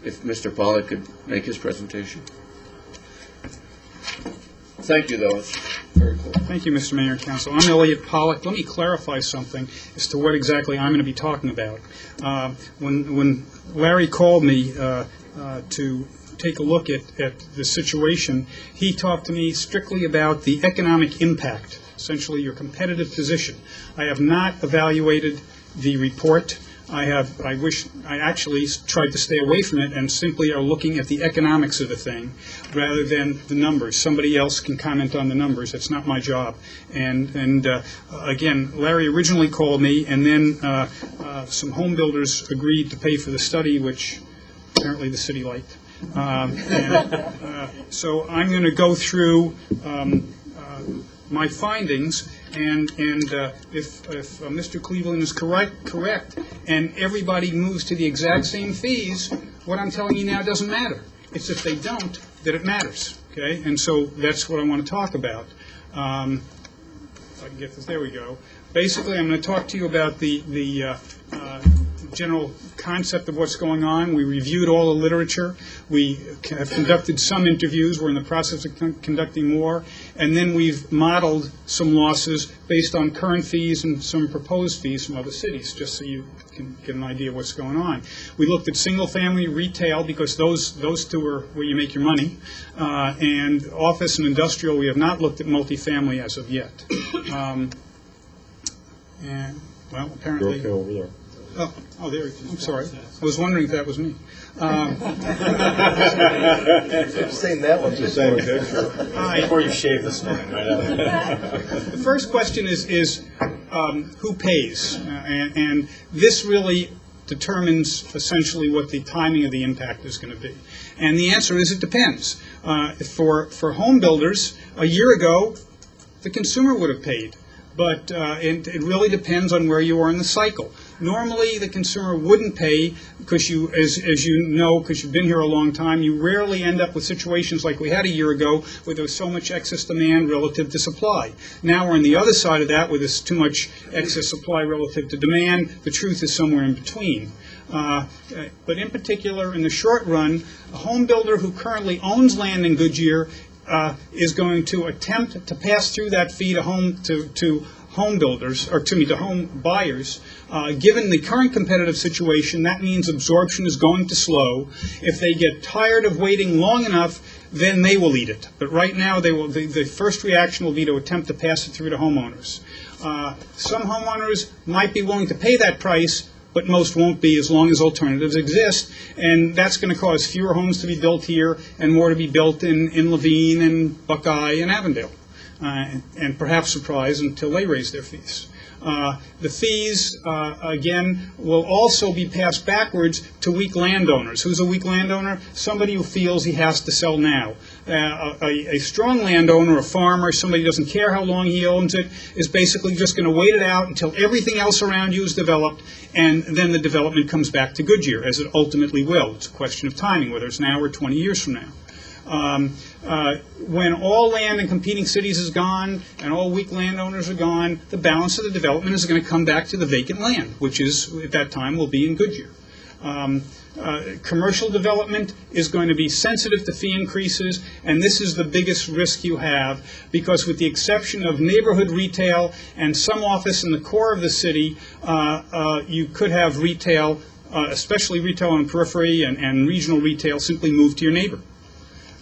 F: if Mr. Pollock could make his presentation. Thank you, though. It's very cool.
J: Thank you, Mr. Mayor and Council. I'm Elliot Pollock. Let me clarify something as to what exactly I'm going to be talking about. When Larry called me to take a look at the situation, he talked to me strictly about the economic impact, essentially your competitive position. I have not evaluated the report. I actually tried to stay away from it and simply are looking at the economics of the thing rather than the numbers. Somebody else can comment on the numbers. It's not my job. And again, Larry originally called me, and then some home builders agreed to pay for the study, which apparently the city liked. So I'm going to go through my findings, and if Mr. Cleveland is correct, and everybody moves to the exact same fees, what I'm telling you now doesn't matter. It's if they don't that it matters. Okay, and so that's what I want to talk about. If I can get this, there we go. Basically, I'm going to talk to you about the general concept of what's going on. We reviewed all the literature. We have conducted some interviews. We're in the process of conducting more. And then we've modeled some losses based on current fees and some proposed fees from other cities, just so you can get an idea of what's going on. We looked at single-family retail because those two are where you make your money. And office and industrial, we have not looked at multifamily as of yet. And, well, apparently...
G: Okay over there.
J: Oh, there, I'm sorry. I was wondering if that was me.
D: Seen that one
G: The same picture.
E: Before you shave this morning, right?
J: The first question is who pays? And this really determines essentially what the timing of the impact is going to be. And the answer is it depends. For home builders, a year ago, the consumer would have paid. But it really depends on where you are in the cycle. Normally, the consumer wouldn't pay because you, as you know, because you've been here a long time, you rarely end up with situations like we had a year ago where there was so much excess demand relative to supply. Now we're on the other side of that where there's too much excess supply relative to demand. The truth is somewhere in between. But in particular, in the short run, a home builder who currently owns land in Goodyear is going to attempt to pass through that fee to home builders, or to home buyers. Given the current competitive situation, that means absorption is going to slow. If they get tired of waiting long enough, then they will eat it. But right now, the first reaction will be to attempt to pass it through to homeowners. Some homeowners might be willing to pay that price, but most won't be as long as alternatives exist. And that's going to cause fewer homes to be built here and more to be built in Levine and Buckeye and Avondale. And perhaps Surprise until they raise their fees. The fees, again, will also be passed backwards to weak landowners. Who's a weak landowner? Somebody who feels he has to sell now. A strong landowner, a farmer, somebody who doesn't care how long he owns it, is basically just going to wait it out until everything else around you is developed, and then the development comes back to Goodyear, as it ultimately will. It's a question of timing, whether it's now or 20 years from now. When all land in competing cities is gone and all weak landowners are gone, the balance of the development is going to come back to the vacant land, which is, at that time, will be in Goodyear. Commercial development is going to be sensitive to fee increases, and this is the biggest risk you have, because with the exception of neighborhood retail and some office in the core of the city, you could have retail, especially retail on the periphery and regional retail, simply move to your neighbor.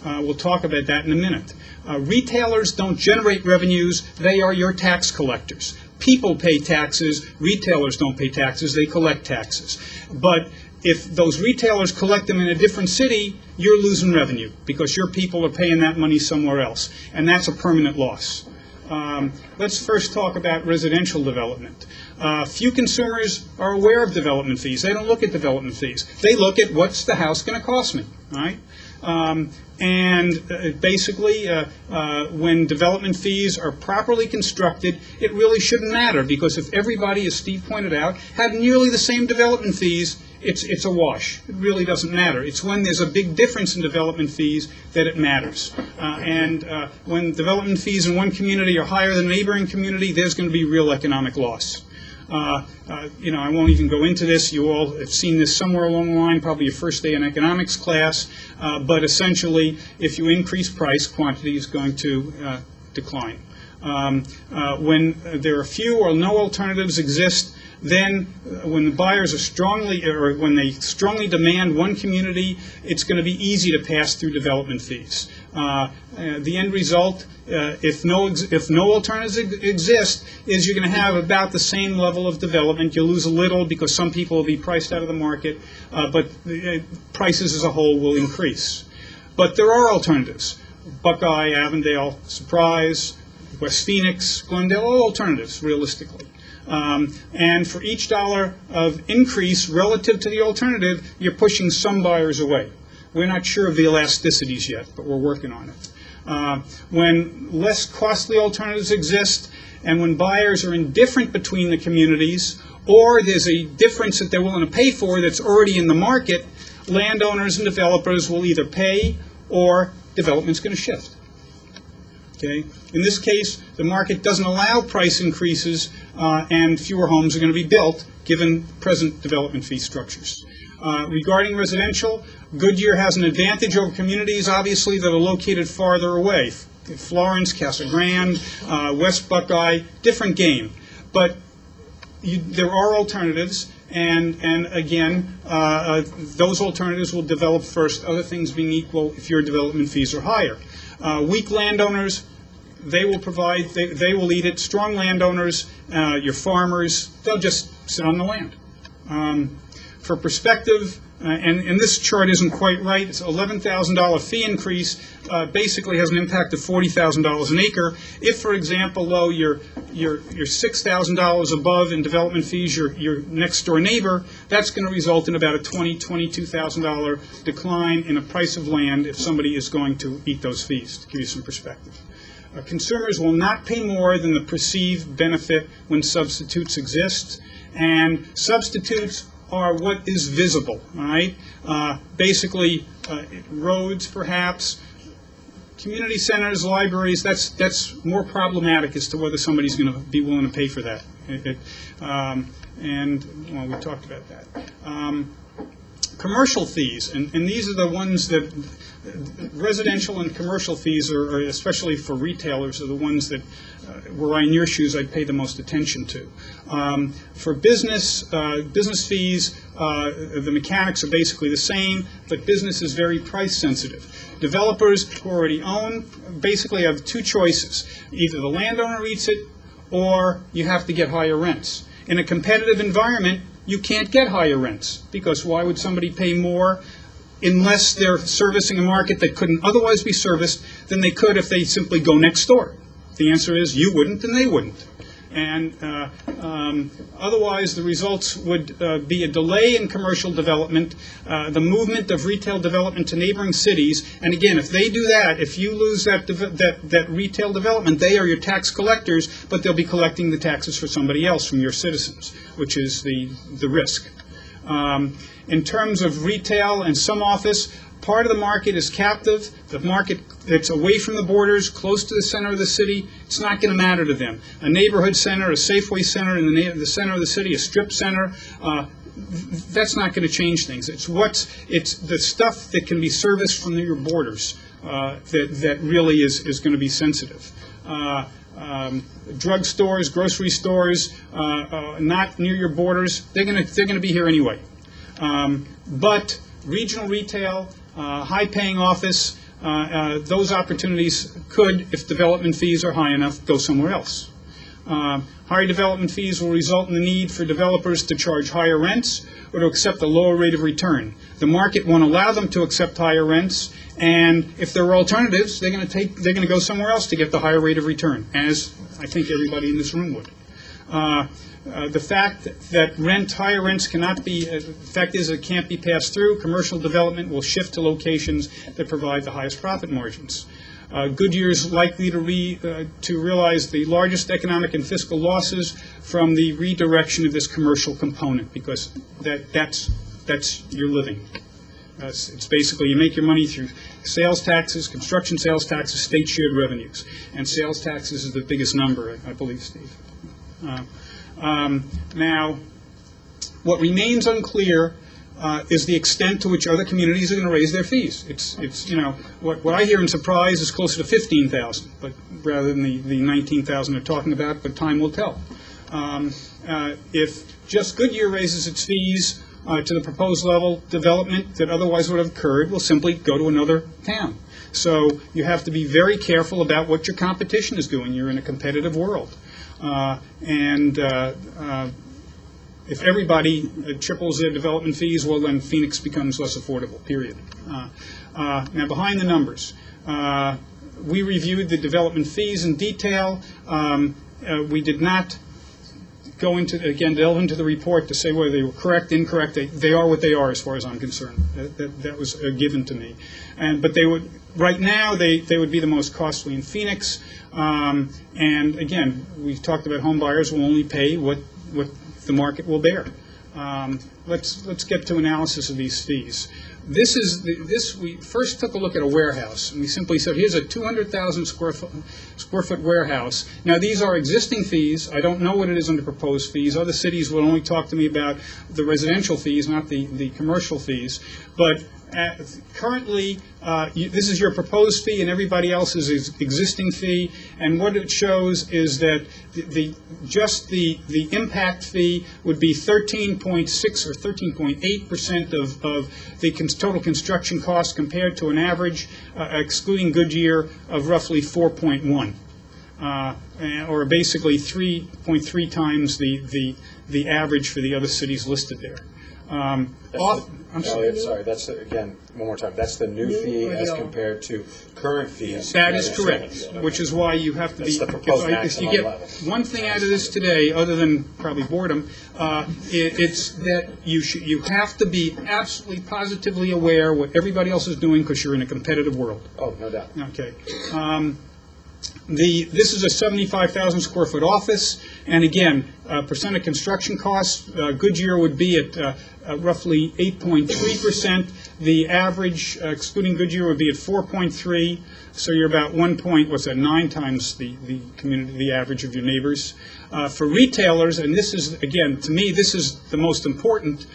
J: We'll talk about that in a minute. Retailers don't generate revenues. They are your tax collectors. People pay taxes. Retailers don't pay taxes. They collect taxes. But if those retailers collect them in a different city, you're losing revenue because your people are paying that money somewhere else. And that's a permanent loss. Let's first talk about residential development. Few consumers are aware of development fees. They don't look at development fees. They look at what's the house going to cost me, right? Basically, when development fees are properly constructed, it really shouldn't matter, because if everybody, as Steve pointed out, had nearly the same development fees, it's a wash. It really doesn't matter. It's when there's a big difference in development fees that it matters. When development fees in one community are higher than a neighboring community, there's going to be real economic loss. I won't even go into this. You all have seen this somewhere along the line, probably your first day in economics class. But essentially, if you increase price, quantity is going to decline. When there are few or no alternatives exist, then when the buyers are when they strongly demand one community, it's going to be easy to pass through development fees. The end result, if no alternatives exist, is you're going to have about the same level of development. You'll lose a little because some people will be priced out of the market, but prices as a whole will increase. But there are alternatives. Buckeye, Avondale, Surprise, West Phoenix, Glendale, all alternatives, realistically. And for each dollar of increase relative to the alternative, you're pushing some buyers away. We're not sure of the elasticities yet, but we're working on it. When less costly alternatives exist, and when buyers are indifferent between the communities, or there's a difference that they're willing to pay for that's already in the market, landowners and developers will either pay or development's going to shift. Okay? In this case, the market doesn't allow price increases, and fewer homes are going to be built, given present development fee structures. Regarding residential, Goodyear has an advantage over communities, obviously, that are located farther away. Florence, Casa Grande, West Buckeye, different game. But there are alternatives, and again, those alternatives will develop first, other things being equal if your development fees are higher. Weak landowners, they will provide, they will eat it. Strong landowners, your farmers, they'll just sit on the land. For perspective, and this chart isn't quite right, it's $11,000 fee increase, basically has an impact of $40,000 an acre. If, for example, though, you're $6,000 above in development fees, your next door neighbor, that's going to result in about a $22,000 decline in the price of land if somebody is going to eat those fees, to give you some perspective. Consumers will not pay more than the perceived benefit when substitutes exist, and substitutes are what is visible, all right? Basically, roads, perhaps, community centers, libraries, that's more problematic as to whether somebody's going to be willing to pay for that. And, well, we talked about that. Commercial fees, and these are the ones that, residential and commercial fees are, especially for retailers, are the ones that, were I in your shoes, I'd pay the most attention to. For business fees, the mechanics are basically the same, but business is very price sensitive. Developers who already own basically have two choices. Either the landowner eats it, or you have to get higher rents. In a competitive environment, you can't get higher rents, because why would somebody pay more unless they're servicing a market that couldn't otherwise be serviced than they could if they simply go next door? The answer is you wouldn't and they wouldn't. And otherwise, the results would be a delay in commercial development, the movement of retail development to neighboring cities. And again, if they do that, if you lose that retail development, they are your tax collectors, but they'll be collecting the taxes for somebody else, from your citizens, which is the risk. In terms of retail and some office, part of the market is captive. The market that's away from the borders, close to the center of the city, it's not going to matter to them. A neighborhood center, a Safeway center in the center of the city, a strip center, that's not going to change things. It's the stuff that can be serviced from your borders that really is going to be sensitive. Drug stores, grocery stores, not near your borders, they're going to be here anyway. But regional retail, high-paying office, those opportunities could, if development fees are high enough, go somewhere else. Higher development fees will result in the need for developers to charge higher rents or to accept a lower rate of return. The market won't allow them to accept higher rents, and if there are alternatives, they're going to go somewhere else to get the higher rate of return, as I think everybody in this room would. The fact that higher rents cannot be, the fact is it can't be passed through. Commercial development will shift to locations that provide the highest profit margins. Goodyear is likely to realize the largest economic and fiscal losses from the redirection of this commercial component, because that's your living. It's basically, you make your money through sales taxes, construction sales taxes, state shared revenues, and sales taxes is the biggest number, I believe, Steve. Now, what remains unclear is the extent to which other communities are going to raise their fees. It's what I hear in Surprise is closer to 15,000, but rather than the 19,000 they're talking about, but time will tell. If just Goodyear raises its fees to the proposed level, development that otherwise would have occurred will simply go to another town. So you have to be very careful about what your competition is doing. You're in a competitive world. If everybody triples their development fees, well, then Phoenix becomes less affordable, period. Now, behind the numbers, we reviewed the development fees in detail. We did not go into, again, delve into the report to say whether they were correct, incorrect. They are what they are as far as I'm concerned. That was given to me. But they would, right now, they would be the most costly in Phoenix. And again, we talked about home buyers will only pay what the market will bear. let's get to analysis of these fees. We first took a look at a warehouse, and we simply said, here's a 200,000 square foot warehouse. Now, these are existing fees. I don't know what it is under proposed fees. Other cities will only talk to me about the residential fees, not the commercial fees. But currently, this is your proposed fee and everybody else's existing fee, and what it shows is that just the impact fee would be 13.6 or 13.8% of the total construction cost, compared to an average, excluding Goodyear, of roughly 4.1. Or basically 3.3 times the average for the other cities listed there.
E: Sorry, that's, again, one more time, that's the new fee as compared to current fees.
J: That is correct, which is why you have to be,
E: That's the proposed
J: if you
E: maximum
J: get
E: level.
J: one thing out of this today, other than probably boredom, it's that you have to be absolutely positively aware what everybody else is doing, because you're in a competitive world.
E: Oh, no doubt.
J: Okay. This is a 75,000 square foot office, and again, percent of construction costs, Goodyear would be at roughly 8.3%. The average, excluding Goodyear, would be at 4.3. So you're about 9 times the average of your neighbors. For retailers, and this is, again, to me, this is the most important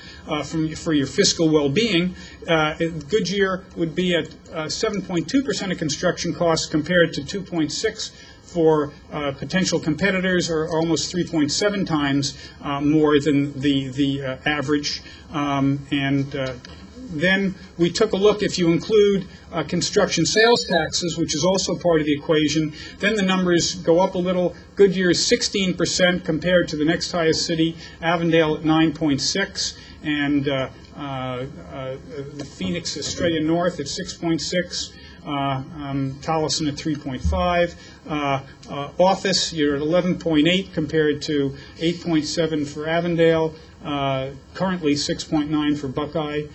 J: for your fiscal well-being, Goodyear would be at 7.2% of construction costs, compared to 2.6 for potential competitors, or almost 3.7 times more than the average. Then we took a look, if you include construction sales taxes, which is also part of the equation, then the numbers go up a little. Goodyear is 16% compared to the next highest city, Avondale at 9.6, and the Phoenix, Australia North at 6.6. Tolleson at 3.5. Office, you're at 11.8 compared to 8.7 for Avondale, currently 6.9 for Buckeye.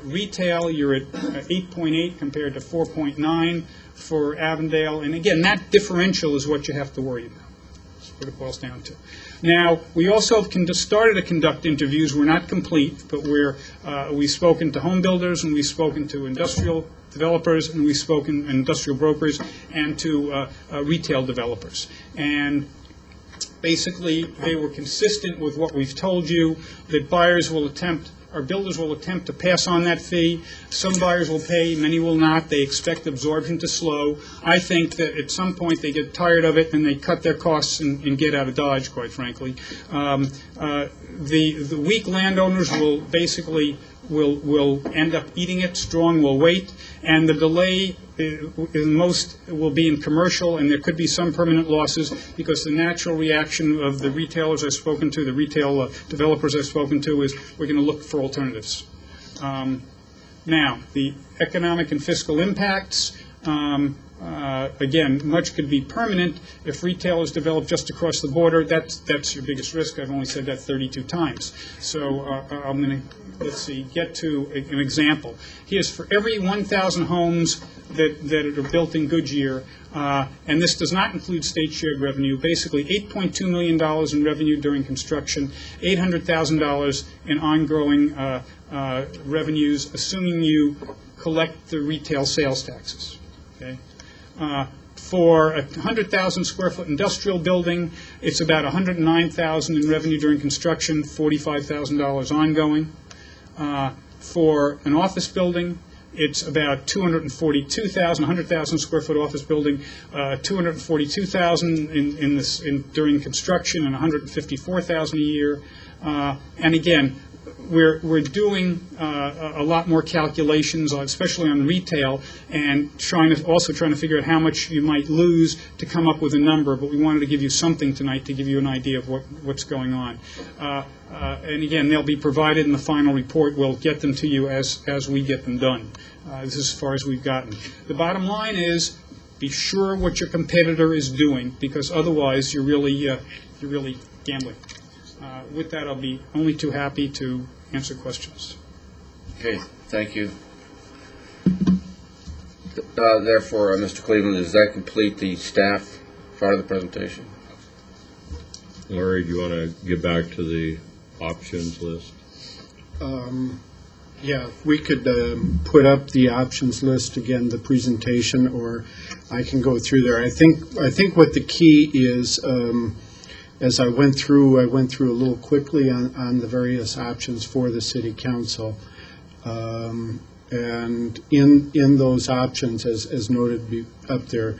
J: Retail, you're at 8.8 compared to 4.9 for Avondale. And again, that differential is what you have to worry about. That's what it boils down to. Now, we also have started to conduct interviews. We're not complete, but we've spoken to home builders, and we've spoken to industrial developers, and we've spoken to industrial brokers, and to retail developers. And basically, they were consistent with what we've told you, that builders will attempt to pass on that fee. Some buyers will pay, many will not. They expect absorption to slow. I think that at some point they get tired of it and they cut their costs and get out of Dodge, quite frankly. The weak landowners will basically will end up eating it. Strong will wait, and the delay most will be in commercial, and there could be some permanent losses, because the natural reaction of the retailers I've spoken to, the retail developers I've spoken to, is we're going to look for alternatives. Now, the economic and fiscal impacts. Again, much could be permanent if retailers develop just across the border. That's your biggest risk. I've only said that 32 times. So I'm going to, get to an example. Here's for every 1,000 homes that are built in Goodyear, and this does not include state shared revenue, basically $8.2 million in revenue during construction, $800,000 in ongoing revenues, assuming you collect the retail sales taxes. Okay. For a 100,000 square foot industrial building, it's about $109,000 in revenue during construction, $45,000 ongoing. For an office building, it's about $242,000, 100,000 square foot office building, $242,000 during construction, and $154,000 a year. And again, we're doing a lot more calculations, especially on retail, and trying to figure out how much you might lose to come up with a number. But we wanted to give you something tonight to give you an idea of what's going on. And again, they'll be provided in the final report. We'll get them to you as we get them done. This is as far as we've gotten. The bottom line is, be sure what your competitor is doing, because otherwise you're really gambling. With that, I'll be only too happy to answer questions.
F: Okay, thank you. Therefore, Mr. Cleveland, does that complete the staff part of the presentation?
G: Larry, do you want to get back to the options list?
B: Yeah, we could put up the options list again, the presentation, or I can go through there. I think what the key is, as I went through a little quickly on the various options for the city council. And in those options, as noted up there,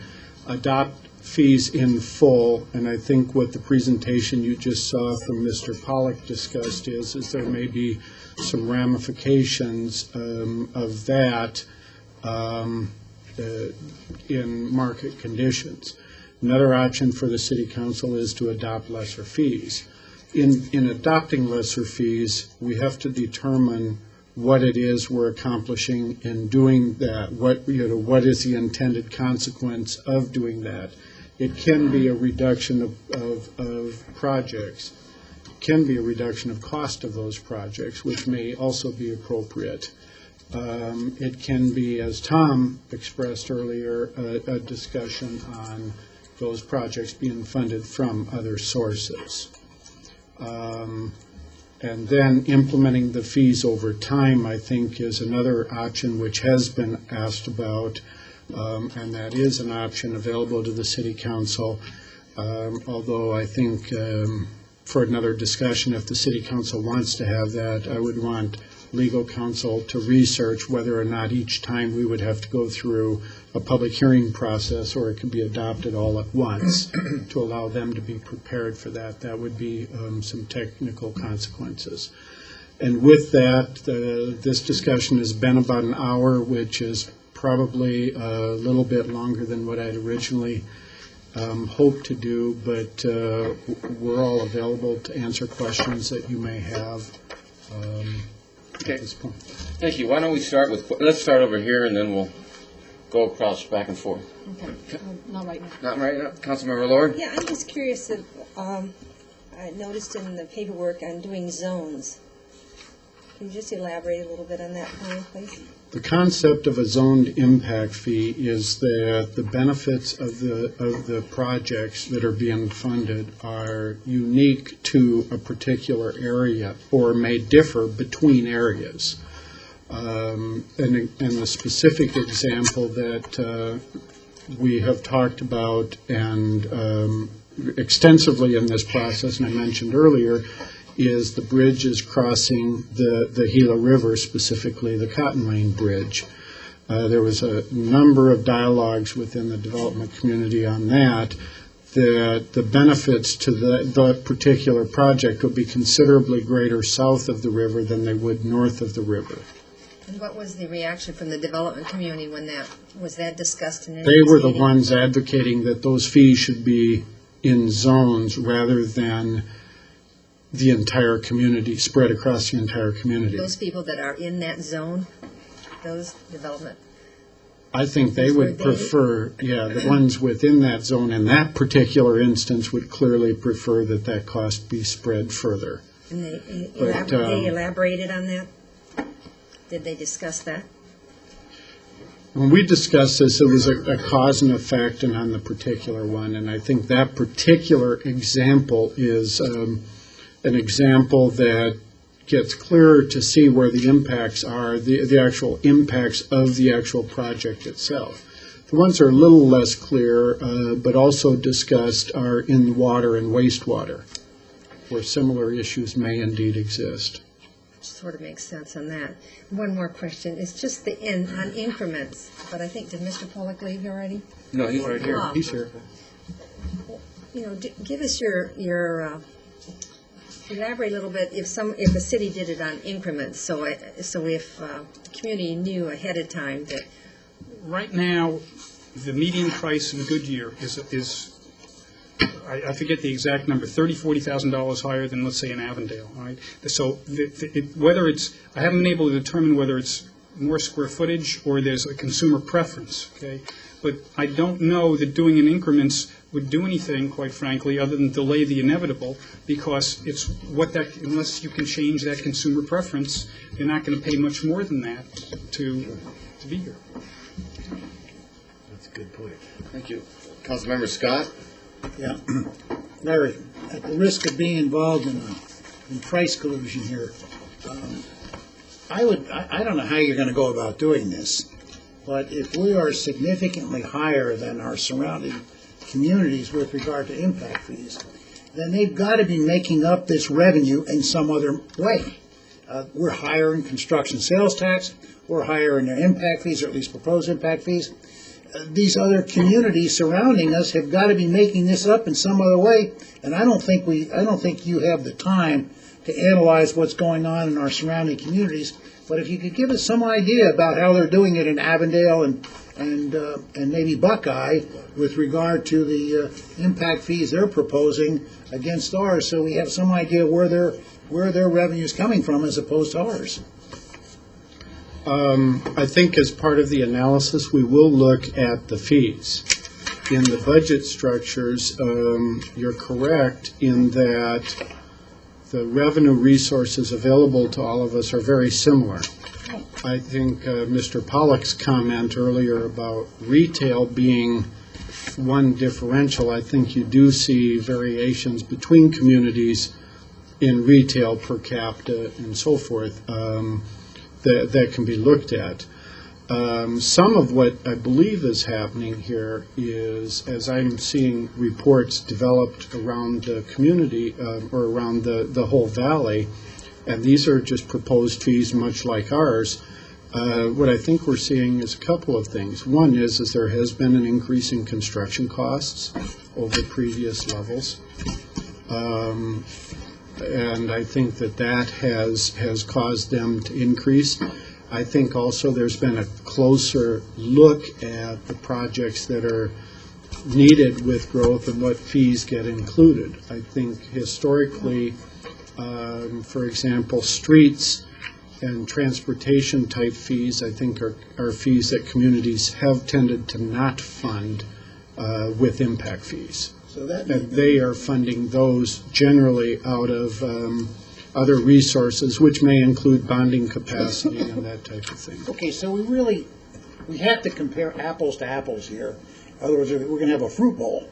B: adopt fees in full, and I think what the presentation you just saw from Mr. Pollack discussed is there may be some ramifications of that in market conditions. Another option for the city council is to adopt lesser fees. In adopting lesser fees, we have to determine what it is we're accomplishing in doing that. What is the intended consequence of doing that? It can be a reduction of projects. It can be a reduction of cost of those projects, which may also be appropriate. It can be, as Tom expressed earlier, a discussion on those projects being funded from other sources. And then implementing the fees over time, I think, is another option which has been asked about, and that is an option available to the city council, although I think for another discussion, if the city council wants to have that, I would want legal counsel to research whether or not each time we would have to go through a public hearing process, or it could be adopted all at once to allow them to be prepared for that. That would be some technical consequences. And with that, this discussion has been about an hour, which is probably a little bit longer than what I'd originally hoped to do, but we're all available to answer questions that you may have at this point.
F: Thank you. Why don't we start with, let's start over here, and then we'll go across back and forth.
H: Okay, not right now.
F: Not right now? Councilmember Lord?
H: Yeah, I'm just curious if, I noticed in the paperwork on doing zones. Can you just elaborate a little bit on that for me, please?
B: The concept of a zoned impact fee is that the benefits of the projects that are being funded are unique to a particular area or may differ between areas. And the specific example that we have talked about and extensively in this process, and I mentioned earlier, is the bridge is crossing the Gila River, specifically the Cotton Lane Bridge. There was a number of dialogues within the development community on that the benefits to the particular project would be considerably greater south of the river than they would north of the river.
H: And what was the reaction from the development community when was that discussed in any
B: They were the
H: meeting?
B: ones advocating that those fees should be in zones rather than the entire community, spread across the entire community.
H: Those people that are in that zone, those development.
B: I think they would prefer, the ones within that zone in that particular instance would clearly prefer that cost be spread further.
H: And they elaborated on that? Did they discuss that?
B: When we discussed this, it was a cause and effect and on the particular one, and I think that particular example is an example that gets clearer to see where the impacts are, the actual impacts of the actual project itself. The ones that are a little less clear, but also discussed, are in water and wastewater, where similar issues may indeed exist.
H: Sort of makes sense on that. One more question. It's just on increments, but I think, did Mr. Pollack leave already?
F: No, he's right here.
B: He's here.
H: Give us your elaborate a little bit if the city did it on increments, so if the community knew ahead of time that.
J: Right now, the median price in Goodyear is I forget the exact number, $30,000-$40,000 higher than, let's say, in Avondale. All right, so whether it's, I haven't been able to determine whether it's more square footage or there's a consumer preference. Okay, but I don't know that doing in increments would do anything, quite frankly, other than delay the inevitable, because it's unless you can change that consumer preference, you're not going to pay much more than that to be here.
A: That's a good point.
F: Thank you. Councilmember Scott?
I: Yeah. Larry, at the risk of being involved in price collusion here, I don't know how you're going to go about doing this, but if we are significantly higher than our surrounding communities with regard to impact fees, then they've got to be making up this revenue in some other way. We're higher in construction sales tax, we're higher in their impact fees, or at least proposed impact fees. These other communities surrounding us have got to be making this up in some other way, and I don't think you have the time to analyze what's going on in our surrounding communities. But if you could give us some idea about how they're doing it in Avondale and maybe Buckeye with regard to the impact fees they're proposing against ours, so we have some idea where their revenue is coming from as opposed to ours.
B: I think as part of the analysis, we will look at the fees. In the budget structures, you're correct in that the revenue resources available to all of us are very similar. I think Mr. Pollock's comment earlier about retail being one differential, I think you do see variations between communities in retail per capita and so forth. That can be looked at. Some of what I believe is happening here is, as I'm seeing reports developed around the community or around the whole valley, and these are just proposed fees much like ours, what I think we're seeing is a couple of things. One is there has been an increase in construction costs over previous levels. And I think that has caused them to increase. I think also there's been a closer look at the projects that are needed with growth and what fees get included. I think historically, for example, streets and transportation type fees, I think are fees that communities have tended to not fund with impact fees.
I: So that
B: They are funding those generally out of other resources, which may include bonding capacity and that type of thing.
I: Okay, so we have to compare apples to apples here. In other words, we're going to have a fruit bowl.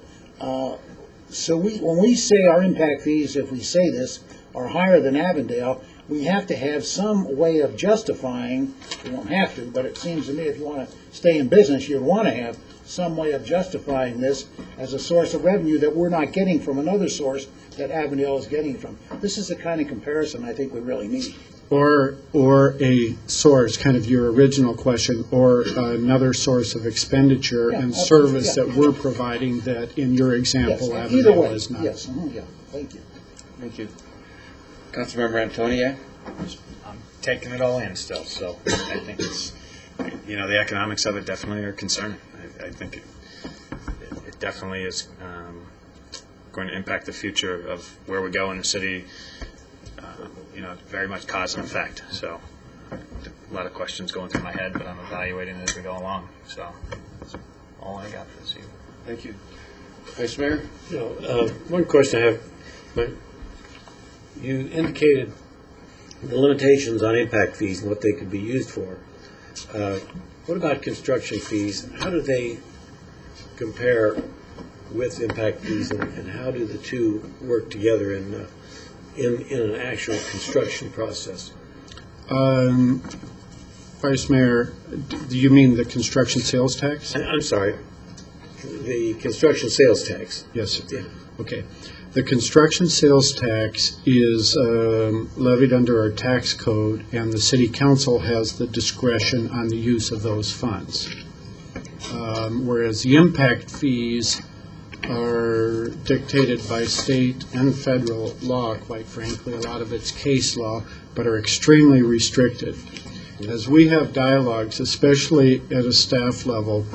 I: So when we say our impact fees, if we say this, are higher than Avondale, we have to have some way of justifying. We don't have to, but it seems to me if you want to stay in business, you'd want to have some way of justifying this as a source of revenue that we're not getting from another source that Avondale is getting from. This is the kind of comparison I think we really need.
B: Or a source, kind of your original question, or another source of expenditure and service that we're providing that, in your example,
I: Yes,
B: Avondale
I: either way.
B: is not.
I: Yes, yeah, thank you.
F: Thank you. Councilmember Antonia?
E: I'm taking it all in still, so I think it's, the economics of it definitely are concerning. I think it definitely is going to impact the future of where we go in the city, very much cause and effect. So a lot of questions going through my head, but I'm evaluating it as we go along. So that's all I got for this evening.
F: Thank you. Vice Mayor?
A: One question I have. You indicated the limitations on impact fees and what they could be used for. What about construction fees? How do they compare with impact fees, and how do the two work together in an actual construction process?
B: Vice Mayor, do you mean the construction sales tax?
A: I'm sorry, the construction sales tax.
B: Yes, sir.
A: Yeah.
B: Okay. The construction sales tax is levied under our tax code, and the city council has the discretion on the use of those funds. Whereas the impact fees are dictated by state and federal law, quite frankly, a lot of it's case law, but are extremely restricted. As we have dialogues, especially at a staff level,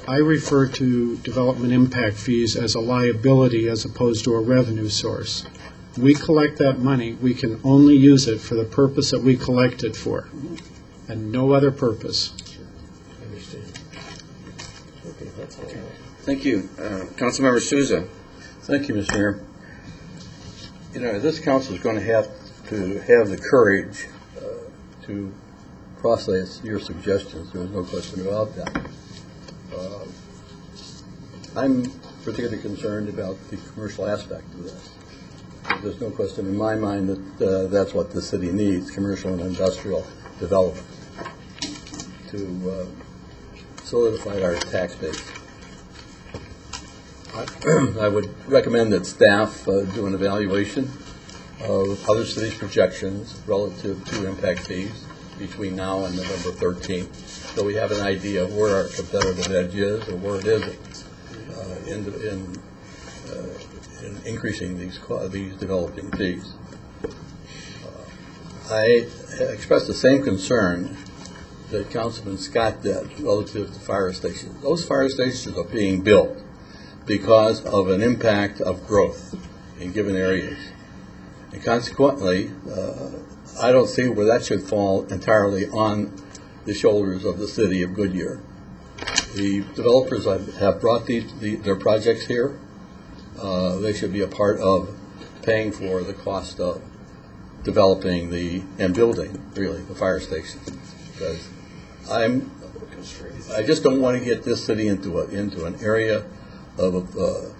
B: I refer to development impact fees as a liability as opposed to a revenue source. We collect that money, we can only use it for the purpose that we collect it for, and no other purpose.
A: I understand. Okay, that's all.
F: Thank you. Councilmember Souza?
D: Thank you, Mr. Mayor. This council is going to have the courage to process your suggestions. There's no question about that. I'm particularly concerned about the commercial aspect of this. There's no question in my mind that that's what the city needs, commercial and industrial development to solidify our tax base. I would recommend that staff do an evaluation of other cities' projections relative to impact fees between now and November 13th, so we have an idea of where our competitive edge is or where it isn't in increasing these developing fees. I expressed the same concern that Councilman Scott did relative to fire stations. Those fire stations are being built because of an impact of growth in given areas. And consequently, I don't see where that should fall entirely on the shoulders of the city of Goodyear. The developers have brought their projects here. They should be a part of paying for the cost of developing and building, really, the fire station. Because I just don't want to get this city into an area of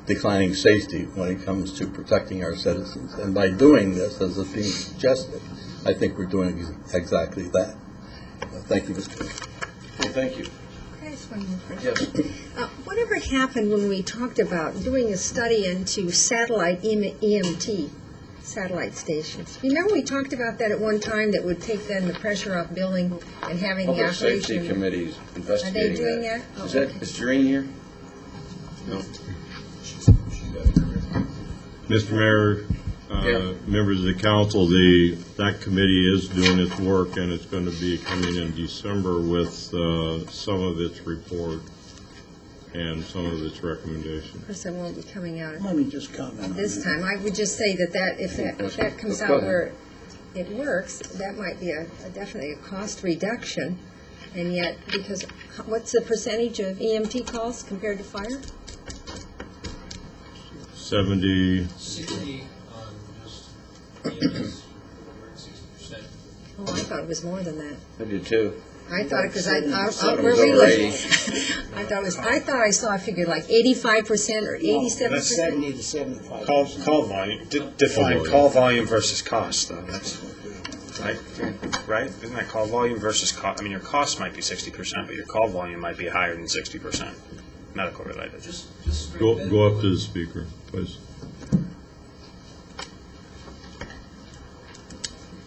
D: declining safety when it comes to protecting our citizens. And by doing this, as is being suggested, I think we're doing exactly that. Thank you, Mr. Chairman.
F: Well, thank you.
H: Can I ask one more question?
F: Yes.
H: Whatever happened when we talked about doing a study into satellite EMT, satellite stations? Remember we talked about that at one time, that would take then the pressure off building and having the
F: Public
H: operation?
F: Safety Committee's investigating that.
H: Are they doing that? Oh,
F: Is that,
H: okay.
F: is Jareen here? No.
G: Mr. Mayor,
F: Yeah.
G: members of the council, that committee is doing its work, and it's going to be coming in December with some of its report and some of its recommendations.
H: Of course, it won't be coming out
I: Let me just comment on
H: this
I: that.
H: time. I would just say that if that comes
F: Go
H: out
F: ahead.
H: where it works, that might be definitely a cost reduction. And yet, because what's the percentage of EMT calls compared to fire?
G: 70,
K: 60 on just EMS, we're at 60%.
H: Oh, I thought it was more than that.
F: I do too.
H: I thought it, because
F: Thought it
H: where
F: was
H: we
F: over
H: live.
F: 80.
H: I thought I saw a figure like 85% or 87%.
I: That's 70 to 75.
E: Call volume, define call volume versus cost, though, that's, right? Isn't that call volume versus cost? I mean, your cost might be 60%, but your call volume might be higher than 60%, medical related.
K: Just
G: go up to the speaker, please.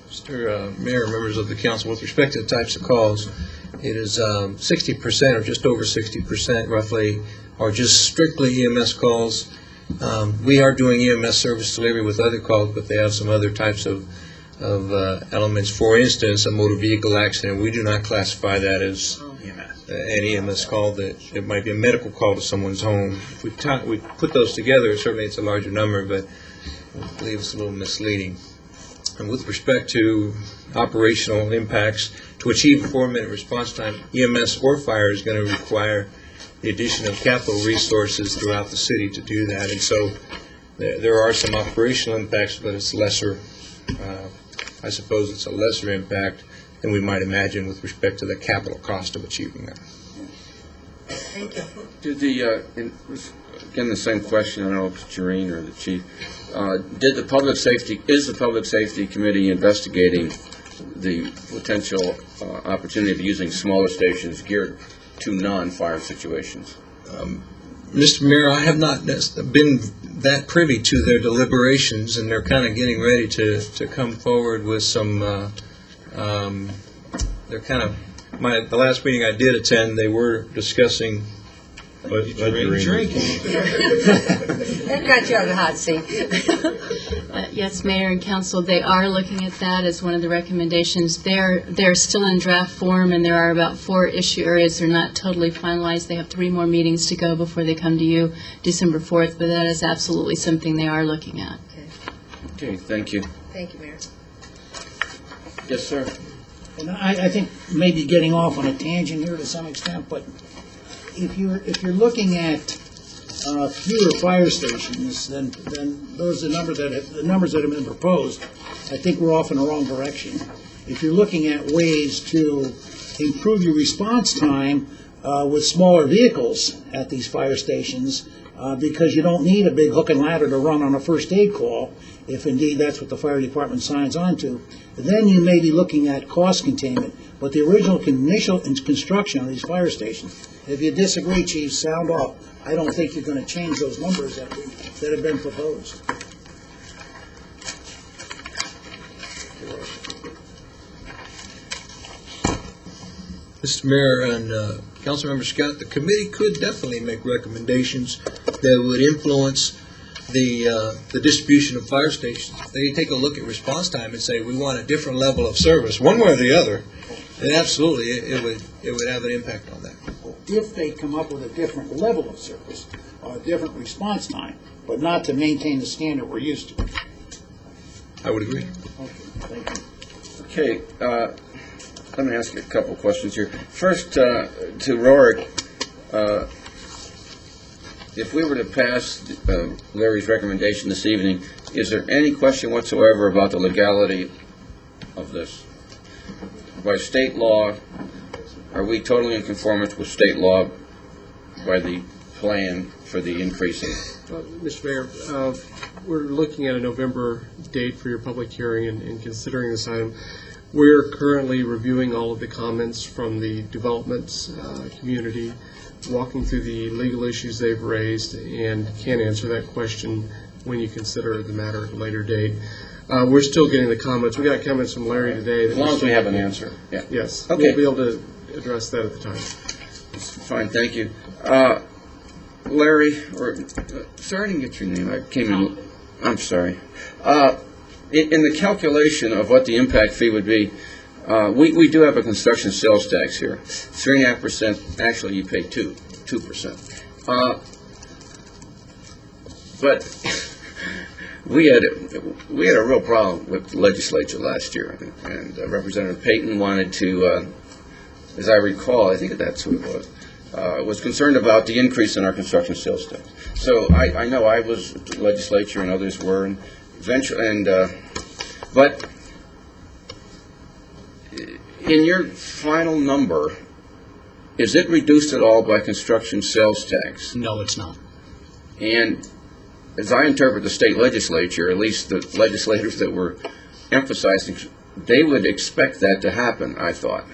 L: Mr. Mayor, members of the council, with respect to the types of calls, it is 60% or just over 60% roughly are just strictly EMS calls. We are doing EMS service delivery with other calls, but they have some other types of elements. For instance, a motor vehicle accident, we do not classify that as an EMS call. That it might be a medical call to someone's home. If we put those together, certainly it's a larger number, but I believe it's a little misleading. And with respect to operational impacts, to achieve a 4-minute response time, EMS or fire is going to require the addition of capital resources throughout the city to do that. And so there are some operational impacts, but it's lesser. I suppose it's a lesser impact than we might imagine with respect to the capital cost of achieving that.
H: Thank you.
F: Did again, the same question, I don't know if it's Jareen or the chief. Is the Public Safety Committee investigating the potential opportunity of using smaller stations geared to non-fire situations?
L: Mr. Mayor, I have not been that privy to their deliberations, and they're kind of getting ready to come forward with some, they're kind of, the last meeting I did attend, they were discussing
H: That got you on the hot seat.
M: Yes, Mayor and Council, they are looking at that as one of the recommendations. They're still in draft form, and there are about 4 issue areas. They're not totally finalized. They have 3 more meetings to go before they come to you December 4th, but that is absolutely something they are looking at.
F: Okay, thank you.
H: Thank you, Mayor.
F: Yes, sir.
I: And I think maybe getting off on a tangent here to some extent, but if you're looking at fewer fire stations than those the numbers that have been proposed, I think we're off in the wrong direction. If you're looking at ways to improve your response time with smaller vehicles at these fire stations, because you don't need a big hook and ladder to run on a first aid call, if indeed that's what the fire department signs on to. Then you may be looking at cost containment, but the original initial construction of these fire stations, if you disagree, Chief, sound off. I don't think you're going to change those numbers that have been proposed.
L: Mr. Mayor and Councilmember Scott, the committee could definitely make recommendations that would influence the distribution of fire stations. If they take a look at response time and say, we want a different level of service, one way or the other, then absolutely, it would have an impact on that.
I: If they come up with a different level of service or a different response time, but not to maintain the standard we're used to.
L: I would agree.
I: Okay, thank you.
F: Okay, let me ask you a couple of questions here. First, to Rorik, if we were to pass Larry's recommendation this evening, is there any question whatsoever about the legality of this? By state law, are we totally in conformance with state law by the plan for the increasing?
N: Mr. Mayor, we're looking at a November date for your public hearing and considering this item. We're currently reviewing all of the comments from the development community, walking through the legal issues they've raised, and can answer that question when you consider the matter at a later date. We're still getting the comments. We got comments from Larry today.
F: As long as we have an answer. Yeah.
N: Yes.
F: Okay.
N: We'll be able to address that at the time.
F: Fine, thank you. Larry, or sorry I didn't get your name. I came in. I'm sorry. In the calculation of what the impact fee would be, we do have a construction sales tax here. 3.5%. Actually, you pay 2%. But we had a real problem with the legislature last year, and Representative Payton wanted to, as I recall, I think that's who it was concerned about the increase in our construction sales tax. So I know I was at the legislature and others were, and but in your final number, is it reduced at all by construction sales tax?
C: No, it's not.
F: And as I interpret the state legislature, at least the legislators that were emphasizing, they would expect that to happen, I thought.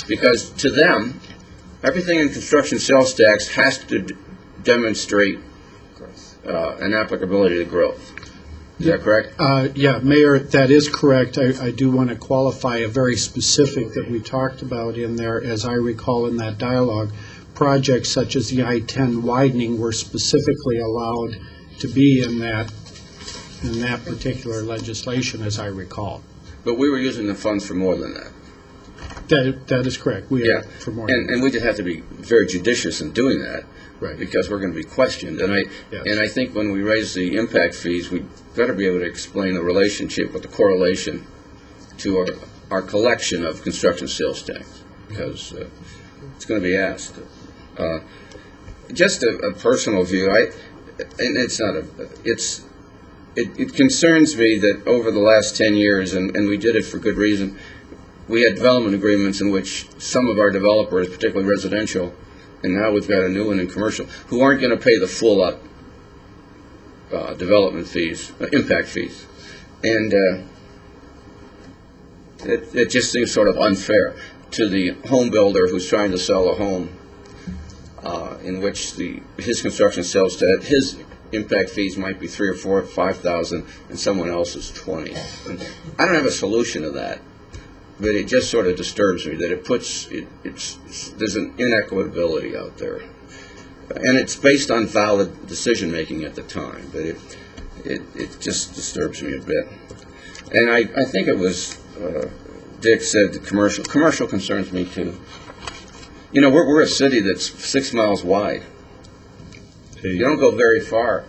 F: Because to them, everything in construction sales tax has to demonstrate an applicability to growth. Is that correct?
B: Yeah, Mayor, that is correct. I do want to qualify a very specific that we talked about in there, as I recall in that dialogue. Projects such as the I-10 widening were specifically allowed to be in that particular legislation, as I recall.
F: But we were using the funds for more than that.
B: That is correct. We are for more.
F: And we just have to be very judicious in doing that,
B: right?
F: Because we're going to be questioned. And I think when we raise the impact fees, we better be able to explain the relationship with the correlation to our collection of construction sales tax, because it's going to be asked. Just a personal view, and it's not it concerns me that over the last 10 years, and we did it for good reason, we had development agreements in which some of our developers, particularly residential, and now we've got a new one in commercial, who aren't going to pay the full up development fees, impact fees. And it just seems sort of unfair to the home builder who's trying to sell a home in which his construction sales tax, his impact fees might be $3,000 or $4,000 or $5,000, and someone else's $20,000. And I don't have a solution to that, but it just sort of disturbs me that there's an inequitability out there, and it's based on valid decision making at the time. But it just disturbs me a bit, and I think it was Dick said the commercial concerns me too. You know, we're a city that's 6 miles wide. You don't go very far.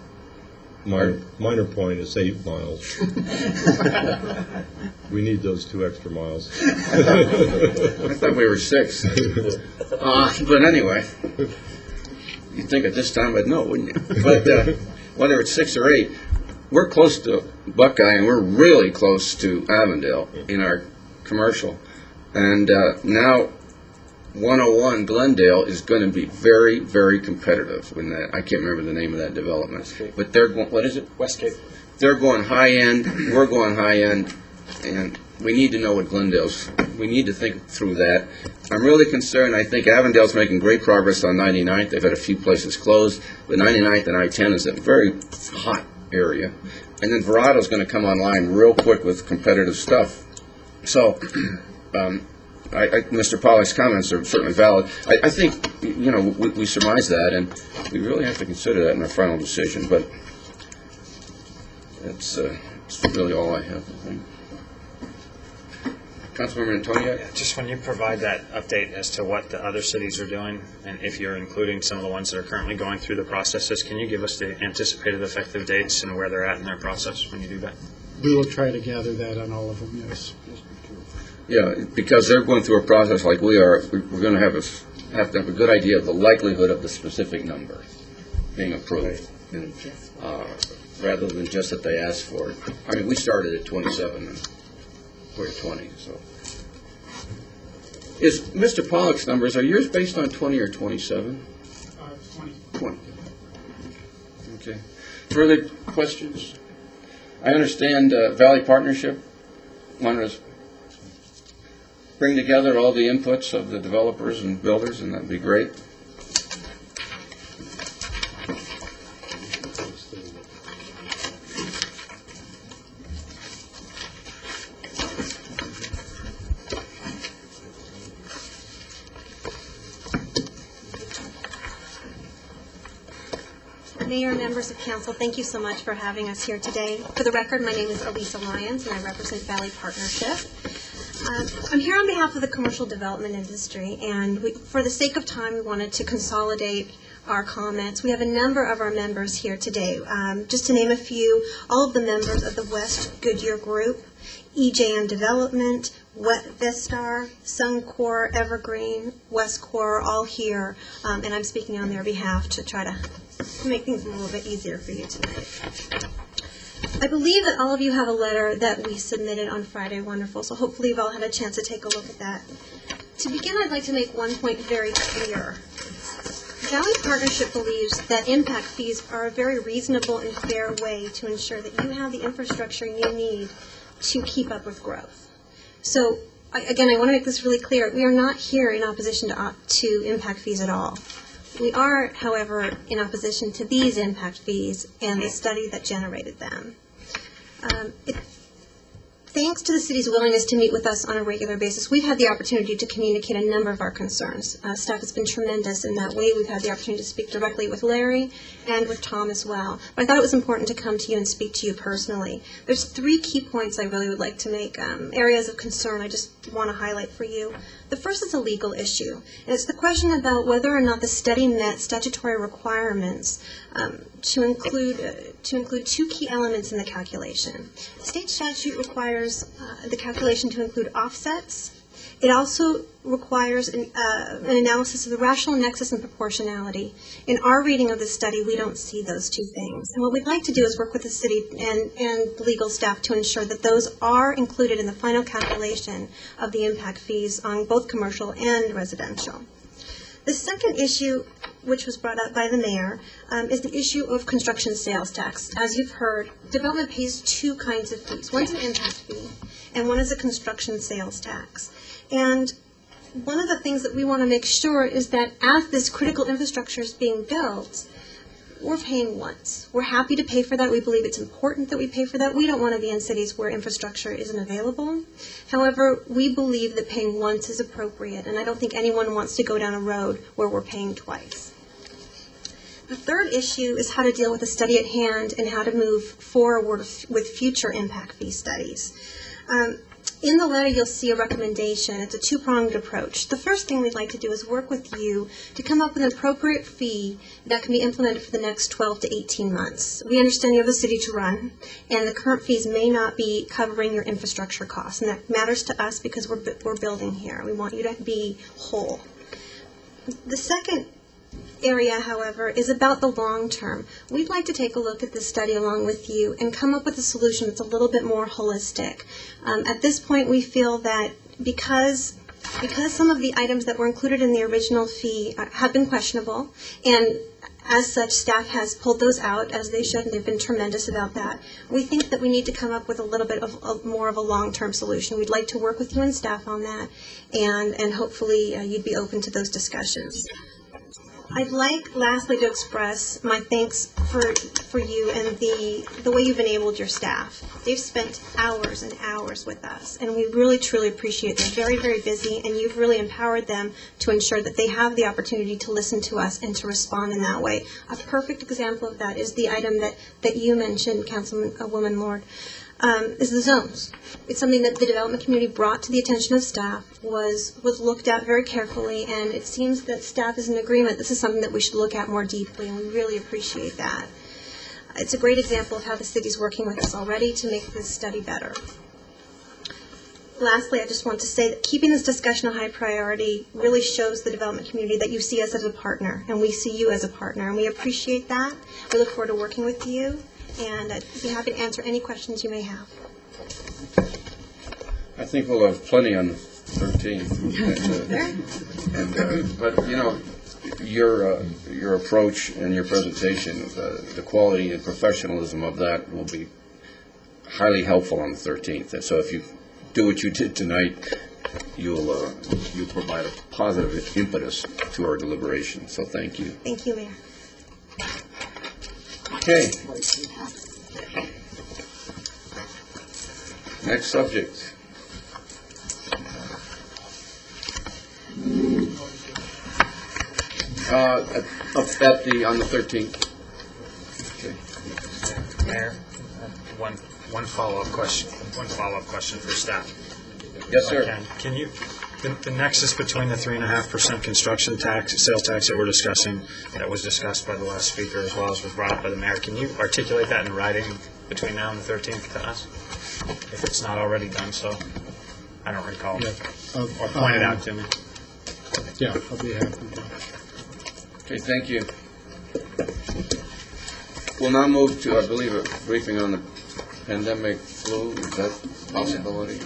G: Minor point is 8 miles. We need those 2 extra miles.
F: I thought we were 6. But anyway, you'd think at this time I'd know, wouldn't you? But whether it's 6 or 8, we're close to Buckeye, and we're really close to Avondale in our commercial. And now 101 Glendale is going to be very, very competitive in that. I can't remember the name of that development. But they're going, what is it?
E: Westgate.
F: They're going high end, we're going high end, and we need to know what Glendale's, we need to think through that. I'm really concerned. I think Avondale's making great progress on 99th. They've had a few places closed, but 99th and I-10 is a very hot area. And then Verado's going to come online real quick with competitive stuff. So, Mr. Pollack's comments are certainly valid. I think, you know, we surmise that, and we really have to consider that in our final decision, but that's really all I have, I think. Councilmember Antonio?
E: Yeah, just when you provide that update as to what the other cities are doing, and if you're including some of the ones that are currently going through the processes, can you give us the anticipated effective dates and where they're at in their process when you do that?
B: We will try to gather that on all of them, yes.
F: Yeah, because they're going through a process like we are, we're going to have to have a good idea of the likelihood of the specific number being approved, and, rather than just that they asked for it. I mean, we started at 27 and we're at 20, so. Is Mr. Pollack's numbers, are yours based on 20 or 27?
J: 20.
F: 20. Okay. Further questions? I understand Valley Partnership wanted to bring together all the inputs of the developers and builders, and that'd be great.
O: Mayor, members of council, thank you so much for having us here today. For the record, my name is Elisa Lyons, and I represent Valley Partnership. I'm here on behalf of the commercial development industry, and for the sake of time, we wanted to consolidate our comments. We have a number of our members here today. Just to name a few, all of the members of the West Goodyear Group, EJM Development, Vestar, Suncor, Evergreen, Westcor, all here, and I'm speaking on their behalf to try to make things a little bit easier for you tonight. I believe that all of you have a letter that we submitted on Friday. Wonderful. So hopefully you've all had a chance to take a look at that. To begin, I'd like to make one point very clear. Valley Partnership believes that impact fees are a very reasonable and fair way to ensure that you have the infrastructure you need to keep up with growth. So, again, I want to make this really clear. We are not here in opposition to impact fees at all. We are, however, in opposition to these impact fees and the study that generated them. Thanks to the city's willingness to meet with us on a regular basis, we've had the opportunity to communicate a number of our concerns. Staff has been tremendous in that way. We've had the opportunity to speak directly with Larry and with Tom as well. But I thought it was important to come to you and speak to you personally. There's 3 key points I really would like to make, areas of concern I just want to highlight for you. The first is a legal issue, and it's the question about whether or not the study met statutory requirements to include 2 key elements in the calculation. State statute requires the calculation to include offsets. It also requires an analysis of the rational nexus and proportionality. In our reading of this study, we don't see those 2 things. And what we'd like to do is work with the city and the legal staff to ensure that those are included in the final calculation of the impact fees on both commercial and residential. The second issue, which was brought up by the mayor, is the issue of construction sales tax. As you've heard, development pays 2 kinds of fees. One's an impact fee, and one is a construction sales tax. And one of the things that we want to make sure is that as this critical infrastructure is being built, we're paying once. We're happy to pay for that. We believe it's important that we pay for that. We don't want to be in cities where infrastructure isn't available. However, we believe that paying once is appropriate, and I don't think anyone wants to go down a road where we're paying twice. The third issue is how to deal with the study at hand and how to move forward with future impact fee studies. In the letter, you'll see a recommendation. It's a 2-pronged approach. The first thing we'd like to do is work with you to come up with an appropriate fee that can be implemented for the next 12 to 18 months. We understand you have a city to run, and the current fees may not be covering your infrastructure costs, and that matters to us because we're building here. We want you to be whole. The second area, however, is about the long term. We'd like to take a look at this study along with you and come up with a solution that's a little bit more holistic. At this point, we feel that because Because some of the items that were included in the original fee have been questionable, and as such, staff has pulled those out, as they should, and they've been tremendous about that. We think that we need to come up with a little bit of more of a long-term solution. We'd like to work with you and staff on that, and hopefully you'd be open to those discussions. I'd like lastly to express my thanks for you and the way you've enabled your staff. They've spent hours and hours with us, and we really truly appreciate it. They're very, very busy, and you've really empowered them to ensure that they have the opportunity to listen to us and to respond in that way. A perfect example of that is the item that you mentioned, Councilwoman Lord, is the zones. It's something that the development community brought to the attention of staff, was looked at very carefully, and it seems that staff is in agreement. This is something that we should look at more deeply, and we really appreciate that. It's a great example of how the city's working with us already to make this study better. Lastly, I just want to say that keeping this discussion a high priority really shows the development community that you see us as a partner, and we see you as a partner, and we appreciate that. We look forward to working with you, and I'd be happy to answer any questions you may have.
F: I think we'll have plenty on the 13th. But, you know, your approach and your presentation, the quality and professionalism of that will be highly helpful on the 13th. So if you do what you did tonight, you'll provide a positive impetus to our deliberation. So thank you.
O: Thank you, Mayor.
F: Okay. Next subject. On the 13th. Okay.
E: Mayor, one follow-up question for staff.
F: Yes, sir.
E: Can you, the nexus between the 3.5% construction tax, sales tax that we're discussing, that was discussed by the last speaker as well as was brought up by the mayor, can you articulate that in writing between now and the 13th to us? If it's not already done so, I don't recall.
B: Yeah.
E: Or point it out to me.
B: Yeah, I'll be happy to.
F: Okay, thank you. We'll now move to, I believe, a briefing on the pandemic flu. Is that a possibility?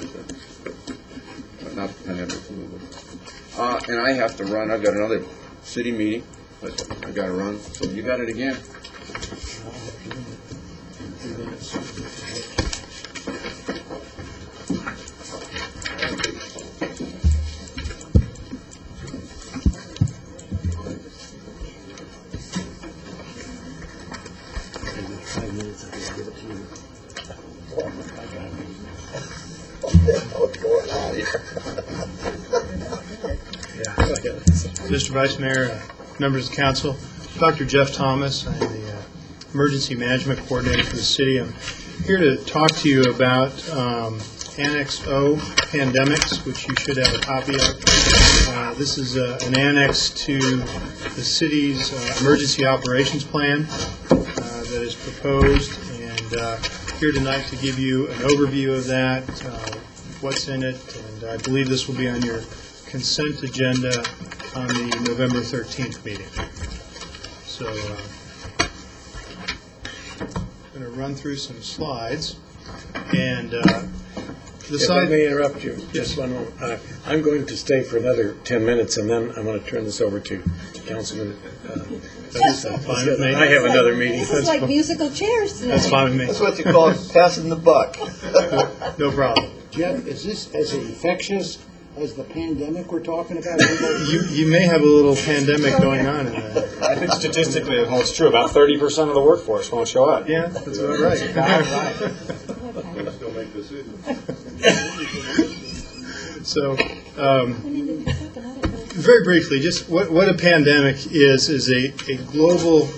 F: Not pandemic flu. And I have to run. I've got another city meeting, but I got to run. So you got it again.
P: Mr. Vice Mayor, members of the council, Dr. Jeff Thomas. I'm the Emergency Management Coordinator for the city. I'm here to talk to you about Annex O, pandemics, which you should have a copy of. This is an annex to the city's emergency operations plan that is proposed, and here tonight to give you an overview of that, what's in it, and I believe this will be on your consent agenda on the November 13th meeting. So I'm going to run through some slides. And
A: if I may interrupt you, just one moment. I'm going to stay for another 10 minutes, and then I'm going to turn this over to Councilman.
P: That's fine with me.
A: I have another meeting.
H: This is like musical chairs tonight.
P: That's fine with me.
D: That's what you call passing the buck.
P: No problem.
I: Jeff, is this as infectious as the pandemic we're talking about?
P: You may have a little pandemic going on in there.
E: I think statistically it holds true. About 30% of the workforce won't show up.
P: Yeah, that's about right.
G: Still make decisions.
P: So, very briefly, just what a pandemic is a global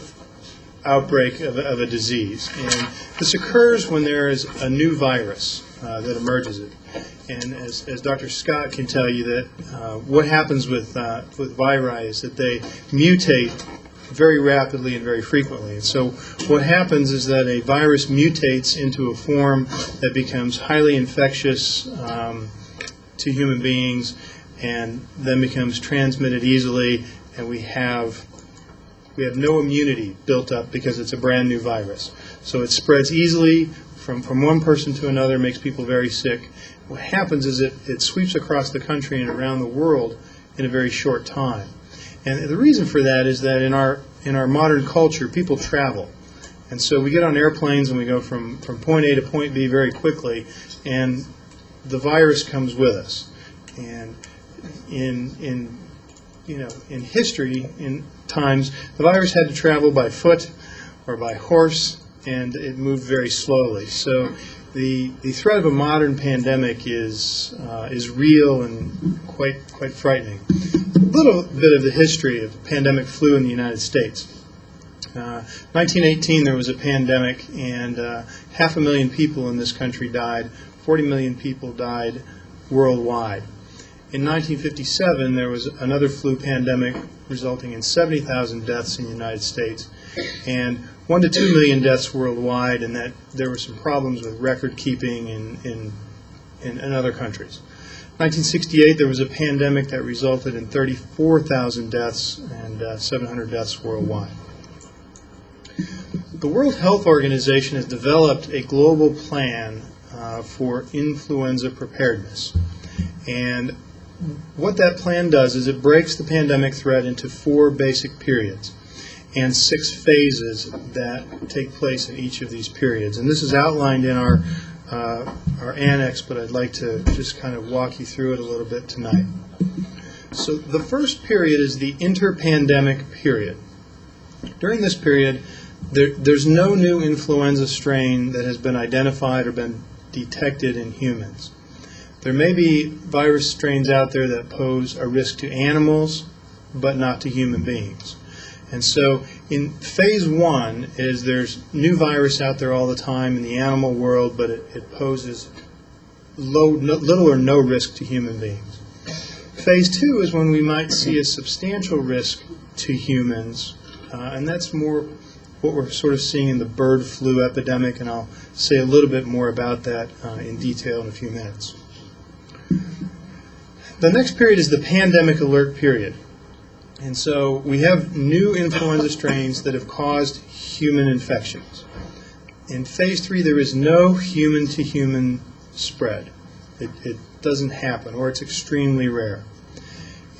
P: outbreak of a disease. And this occurs when there is a new virus that emerges. And as Dr. Scott can tell you, that what happens with viri is that they mutate very rapidly and very frequently. And so what happens is that a virus mutates into a form that becomes highly infectious to human beings and then becomes transmitted easily, and we have no immunity built up because it's a brand new virus. So it spreads easily from one person to another, makes people very sick, what happens is it sweeps across the country and around the world in a very short time. And the reason for that is that in our modern culture, people travel. And so we get on airplanes and we go from point A to point B very quickly, and the virus comes with us. And in history, in times, the virus had to travel by foot or by horse, and it moved very slowly. So the threat of a modern pandemic is real and quite frightening. A little bit of the history of pandemic flu in the United States. 1918, there was a pandemic, and 500,000 people in this country died. 40 million people died worldwide. In 1957, there was another flu pandemic resulting in 70,000 deaths in the United States, and 1 to 2 million deaths worldwide, and that there were some problems with record keeping in other countries. 1968, there was a pandemic that resulted in 34,000 deaths and 700 deaths worldwide. The World Health Organization has developed a global plan for influenza preparedness. And what that plan does is it breaks the pandemic threat into 4 basic periods and 6 phases that take place in each of these periods. And this is outlined in our annex, but I'd like to just kind of walk you through it a little bit tonight. So the first period is the interpandemic period. During this period, there's no new influenza strain that has been identified or been detected in humans. There may be virus strains out there that pose a risk to animals, but not to human beings. And so in phase 1 is there's new virus out there all the time in the animal world, but it poses little or no risk to human beings. Phase 2 is when we might see a substantial risk to humans, and that's more what we're sort of seeing in the bird flu epidemic, and I'll say a little bit more about that in detail in a few minutes. The next period is the pandemic alert period. And so we have new influenza strains that have caused human infections. In phase 3, there is no human-to-human spread. It doesn't happen, or it's extremely rare.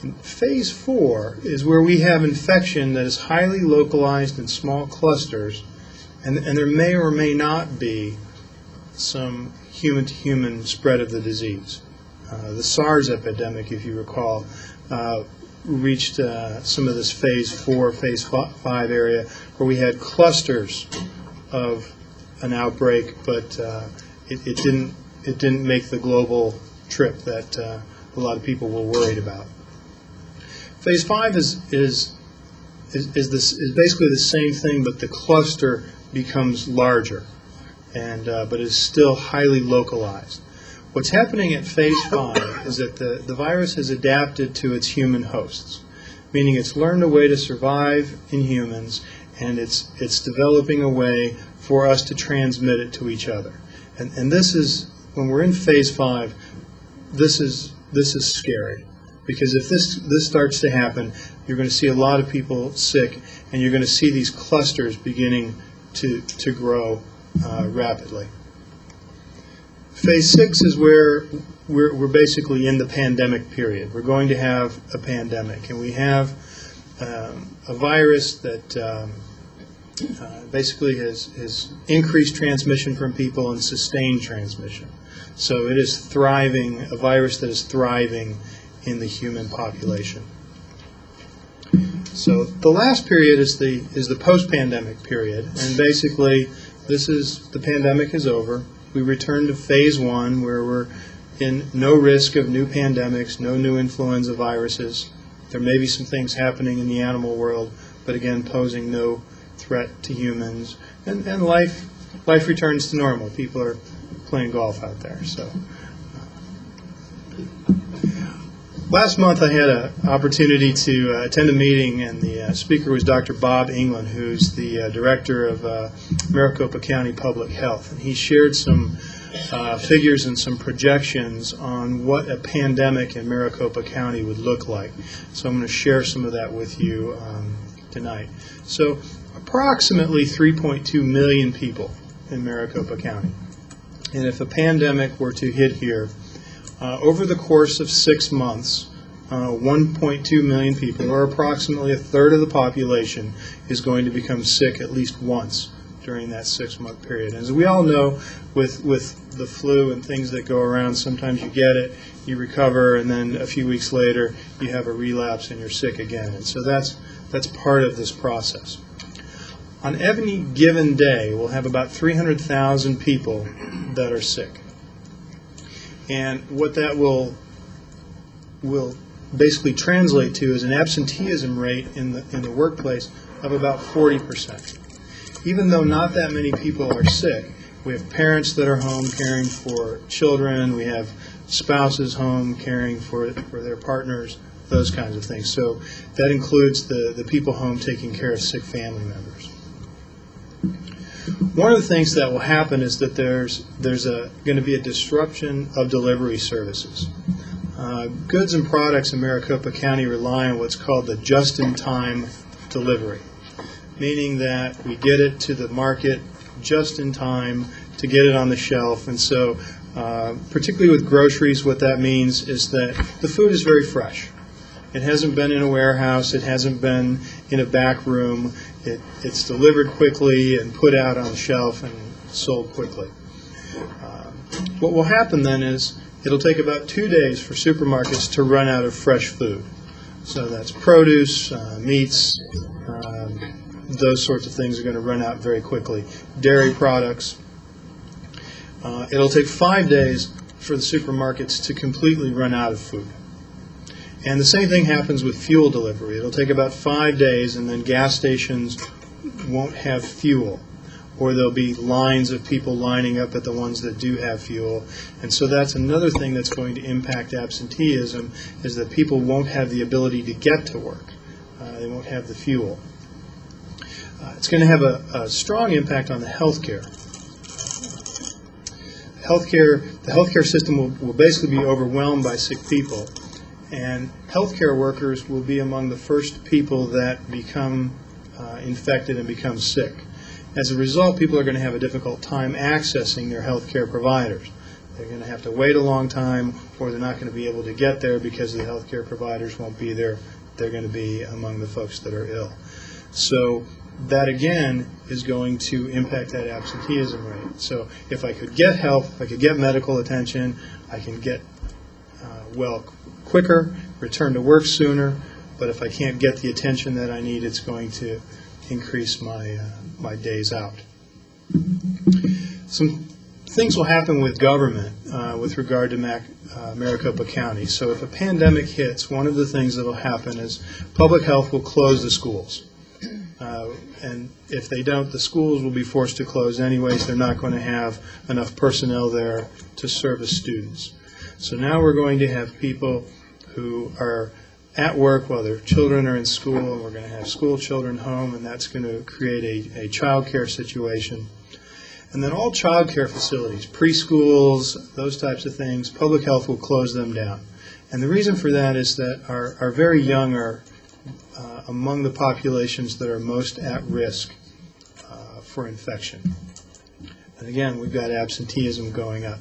P: In phase 4 is where we have infection that is highly localized in small clusters, and there may or may not be some human-to-human spread of the disease. The SARS epidemic, if you recall, reached some of this phase 4, phase 5 area where we had clusters of an outbreak, but it didn't make the global trip that a lot of people were worried about. Phase 5 is basically the same thing, but the cluster becomes larger, but is still highly localized. What's happening at phase 5 is that the virus has adapted to its human hosts, meaning it's learned a way to survive in humans, and it's developing a way for us to transmit it to each other. And this is, when we're in phase 5, this is scary, because if this starts to happen, you're going to see a lot of people sick, and you're going to see these clusters beginning to grow rapidly. Phase 6 is where we're basically in the pandemic period. We're going to have a pandemic, and we have a virus that basically has increased transmission from people and sustained transmission. So it is thriving, a virus that is thriving in the human population. So the last period is the post-pandemic period, and basically the pandemic is over. We return to phase 1, where we're in no risk of new pandemics, no new influenza viruses. There may be some things happening in the animal world, but again, posing no threat to humans. And life returns to normal. People are playing golf out there. So, last month I had an opportunity to attend a meeting, and the speaker was Dr. Bob England, who's the director of Maricopa County Public Health. And he shared some figures and some projections on what a pandemic in Maricopa County would look like. So I'm going to share some of that with you tonight. So approximately 3.2 million people in Maricopa County. And if a pandemic were to hit here, Over the course of 6 months, 1.2 million people, or approximately a third of the population, is going to become sick at least once during that 6-month period. As we all know, with the flu and things that go around, sometimes you get it, you recover, and then a few weeks later you have a relapse and you're sick again. And so that's part of this process. On any given day, we'll have about 300,000 people that are sick. And what that will basically translate to is an absenteeism rate in the workplace of about 40%. Even though not that many people are sick, we have parents that are home caring for children, we have spouses home caring for their partners, those kinds of things. So that includes the people home taking care of sick family members. One of the things that will happen is that there's going to be a disruption of delivery services. Goods and products in Maricopa County rely on what's called the just-in-time delivery, meaning that we get it to the market just in time to get it on the shelf. And so particularly with groceries, what that means is that the food is very fresh. It hasn't been in a warehouse. It hasn't been in a back room. It's delivered quickly and put out on the shelf and sold quickly. What will happen then is it'll take about 2 days for supermarkets to run out of fresh food. So that's produce, meats, those sorts of things are going to run out very quickly. Dairy products. It'll take 5 days for the supermarkets to completely run out of food. And the same thing happens with fuel delivery. It'll take about 5 days, and then gas stations won't have fuel, or there'll be lines of people lining up at the ones that do have fuel. And so that's another thing that's going to impact absenteeism, is that people won't have the ability to get to work. They won't have the fuel. It's going to have a strong impact on the healthcare. The healthcare system will basically be overwhelmed by sick people. And healthcare workers will be among the first people that become infected and become sick. As a result, people are going to have a difficult time accessing their healthcare providers. They're going to have to wait a long time, or they're not going to be able to get there because the healthcare providers won't be there. They're going to be among the folks that are ill. So that, again, is going to impact that absenteeism rate. So if I could get help, if I could get medical attention, I can get well quicker, return to work sooner, but if I can't get the attention that I need, it's going to increase my days out. Some things will happen with government with regard to Maricopa County. So if a pandemic hits, one of the things that will happen is public health will close the schools. And if they don't, the schools will be forced to close anyways. They're not going to have enough personnel there to service students. So now we're going to have people who are at work while their children are in school, and we're going to have school children home, and that's going to create a child care situation. And then all child care facilities, preschools, those types of things, public health will close them down. And the reason for that is that our very young are among the populations that are most at risk for infection. And again, we've got absenteeism going up.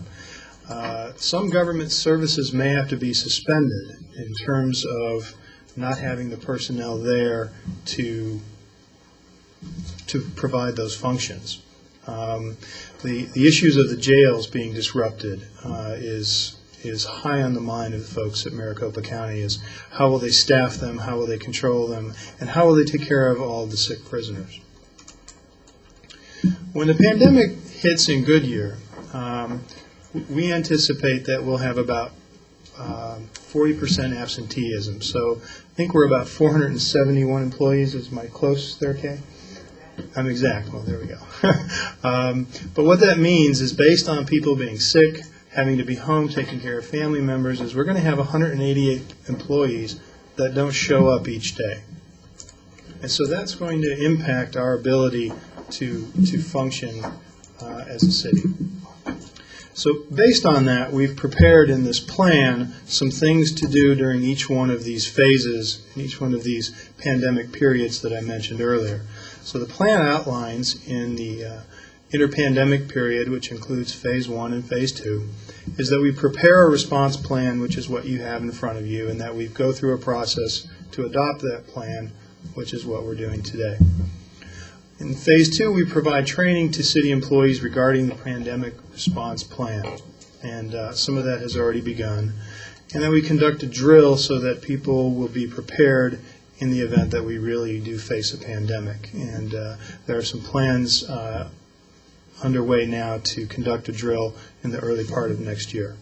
P: Some government services may have to be suspended in terms of not having the personnel there to provide those functions. The issues of the jails being disrupted is high on the mind of the folks at Maricopa County. Is how will they staff them, how will they control them, and how will they take care of all of the sick prisoners. When the pandemic hits in Goodyear, we anticipate that we'll have about 40% absenteeism. So I think we're about 471 employees. Is my close there, Kay? I'm exact. Well, there we go. But what that means is, based on people being sick, having to be home taking care of family members, is we're going to have 188 employees that don't show up each day. And so that's going to impact our ability to function as a city. So based on that, we've prepared in this plan some things to do during each one of these phases, in each one of these pandemic periods that I mentioned earlier. So the plan outlines in the interpandemic period, which includes Phase 1 and Phase 2, is that we prepare a response plan, which is what you have in front of you, and that we go through a process to adopt that plan, which is what we're doing today. In Phase 2, we provide training to city employees regarding the pandemic response plan, and some of that has already begun. And then we conduct a drill so that people will be prepared in the event that we really do face a pandemic. And there are some plans underway now to conduct a drill in the early part of next year.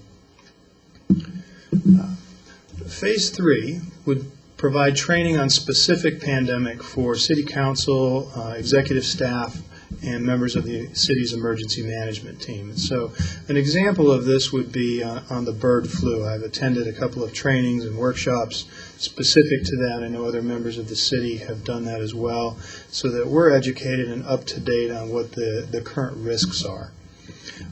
P: Phase 3 would provide training on specific pandemic for city council, executive staff, and members of the city's emergency management team. And so an example of this would be on the bird flu. I've attended a couple of trainings and workshops specific to that. I know other members of the city have done that as well, so that we're educated and up to date on what the current risks are.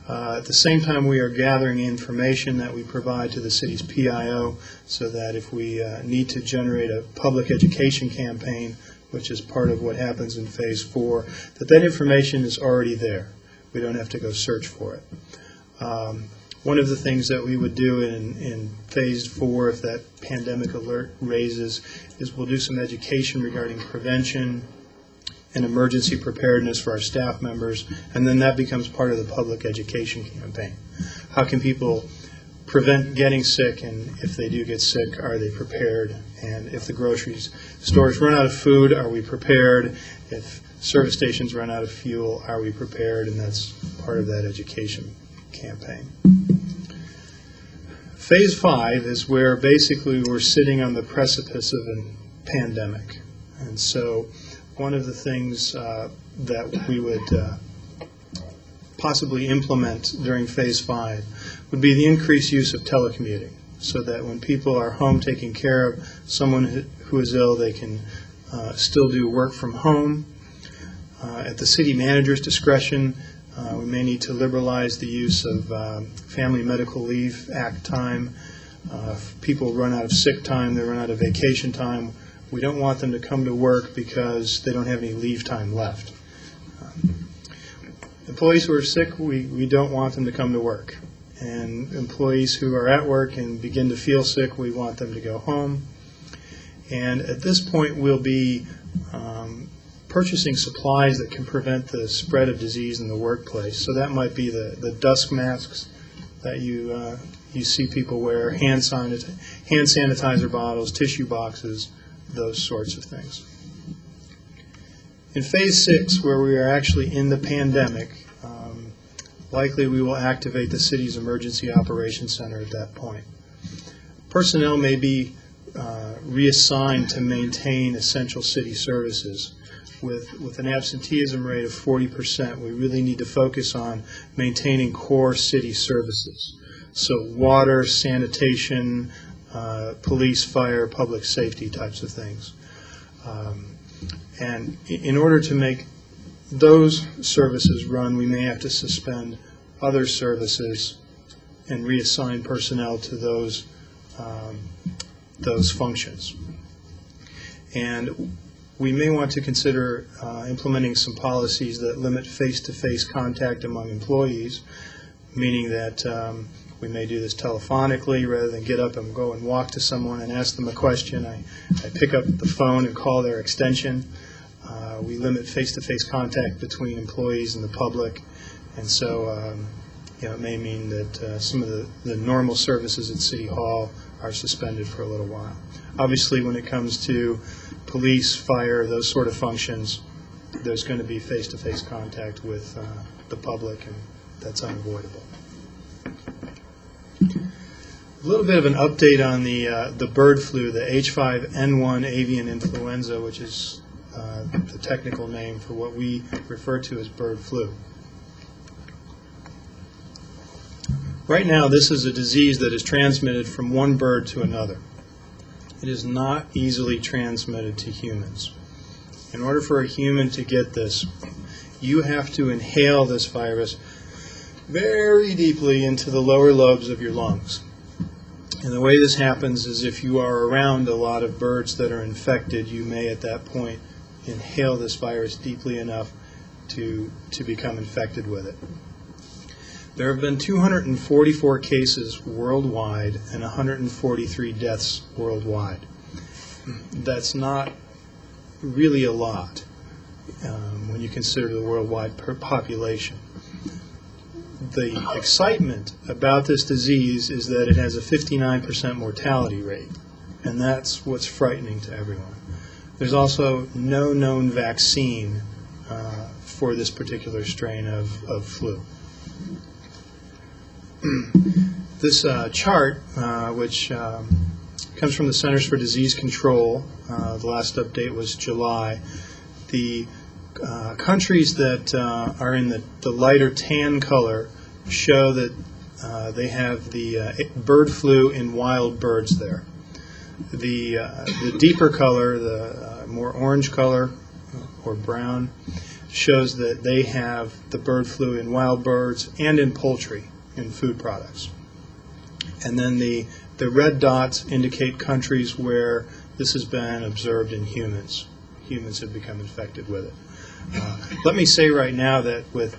P: At the same time, we are gathering information that we provide to the city's PIO so that if we need to generate a public education campaign, which is part of what happens in Phase 4, that information is already there. We don't have to go search for it. One of the things that we would do in Phase 4, if that pandemic alert raises, is we'll do some education regarding prevention and emergency preparedness for our staff members, and then that becomes part of the public education campaign. How can people prevent getting sick, and if they do get sick, are they prepared? And if the grocery stores run out of food, are we prepared? If service stations run out of fuel, are we prepared? And that's part of that education campaign. Phase 5 is where basically we're sitting on the precipice of a pandemic. And so one of the things that we would possibly implement during Phase 5 would be the increased use of telecommuting, so that when people are home taking care of someone who is ill, they can still do work from home. At the city manager's discretion, we may need to liberalize the use of Family Medical Leave Act time. If people run out of sick time, they run out of vacation time, we don't want them to come to work because they don't have any leave time left. Employees who are sick, we don't want them to come to work. And employees who are at work and begin to feel sick, we want them to go home. And at this point, we'll be purchasing supplies that can prevent the spread of disease in the workplace. So that might be the dust masks that you see people wear, hand sanitizer bottles, tissue boxes, those sorts of things. In Phase 6, where we are actually in the pandemic, likely we will activate the city's Emergency Operations Center at that point. Personnel may be reassigned to maintain essential city services. With an absenteeism rate of 40%, we really need to focus on maintaining core city services. So water, sanitation, police, fire, public safety types of things. And in order to make those services run, we may have to suspend other services and reassign personnel to those functions. And we may want to consider implementing some policies that limit face-to-face contact among employees, meaning that we may do this telephonically rather than get up and go and walk to someone and ask them a question. I pick up the phone and call their extension. We limit face-to-face contact between employees and the public, and so it may mean that some of the normal services at City Hall are suspended for a little while. Obviously, when it comes to police, fire, those sort of functions, there's going to be face-to-face contact with the public, and that's unavoidable. A little bit of an update on the bird flu, the H5N1 avian influenza, which is the technical name for what we refer to as bird flu. Right now, this is a disease that is transmitted from one bird to another. It is not easily transmitted to humans. In order for a human to get this, you have to inhale this virus very deeply into the lower lobes of your lungs. And the way this happens is if you are around a lot of birds that are infected, you may at that point inhale this virus deeply enough to become infected with it. There have been 244 cases worldwide and 143 deaths worldwide. That's not really a lot when you consider the worldwide population. The excitement about this disease is that it has a 59% mortality rate, and that's what's frightening to everyone. There's also no known vaccine for this particular strain of flu. This chart, which comes from the Centers for Disease Control, the last update was July. The countries that are in the lighter tan color show that they have the bird flu in wild birds there. The deeper color, the more orange color or brown, shows that they have the bird flu in wild birds and in poultry, in food products. And then the red dots indicate countries where this has been observed in humans. Humans have become infected with it. Let me say right now that with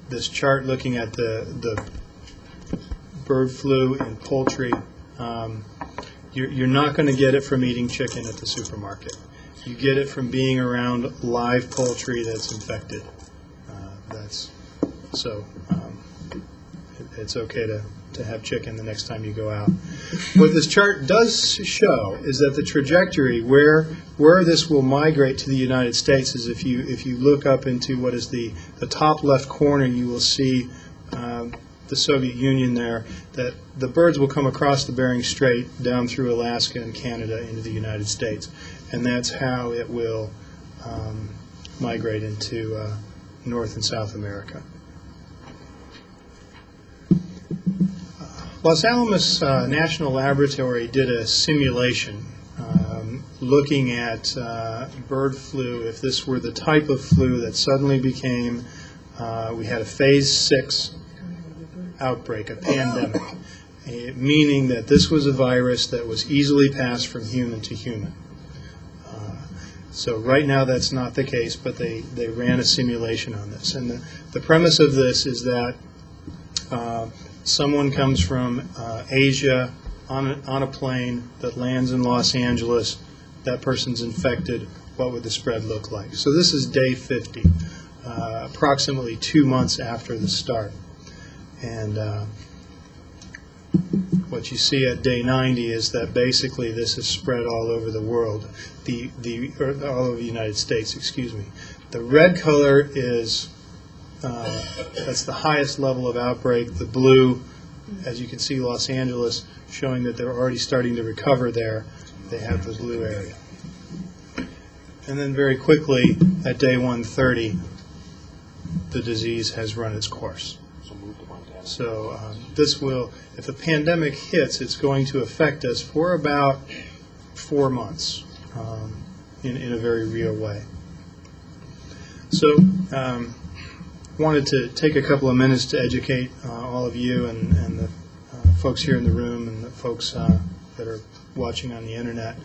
P: this chart looking at the bird flu in poultry, you're not going to get it from eating chicken at the supermarket. You get it from being around live poultry that's infected. It's okay to have chicken the next time you go out. What this chart does show is that the trajectory where this will migrate to the United States is if you look up into what is the top left corner, you will see the Soviet Union there, that the birds will come across the Bering Strait down through Alaska and Canada into the United States. And that's how it will migrate into North and South America. Los Alamos National Laboratory did a simulation looking at bird flu. If this were the type of flu that suddenly became, we had a phase 6 outbreak, a pandemic, meaning that this was a virus that was easily passed from human to human. So right now that's not the case, but they ran a simulation on this. And the premise of this is that someone comes from Asia on a plane that lands in Los Angeles, that person's infected, what would the spread look like? So this is day 50, approximately 2 months after the start. And what you see at day 90 is that basically this is spread all over the world, or all over the United States, excuse me. The red color is, that's the highest level of outbreak. The blue, as you can see, Los Angeles, showing that they're already starting to recover there. They have the blue area. And then very quickly, at day 130, the disease has run its course. So this will, if the pandemic hits, it's going to affect us for about 4 months in a very real way. So wanted to take a couple of minutes to educate all of you and the folks here in the room and the folks that are watching on the internet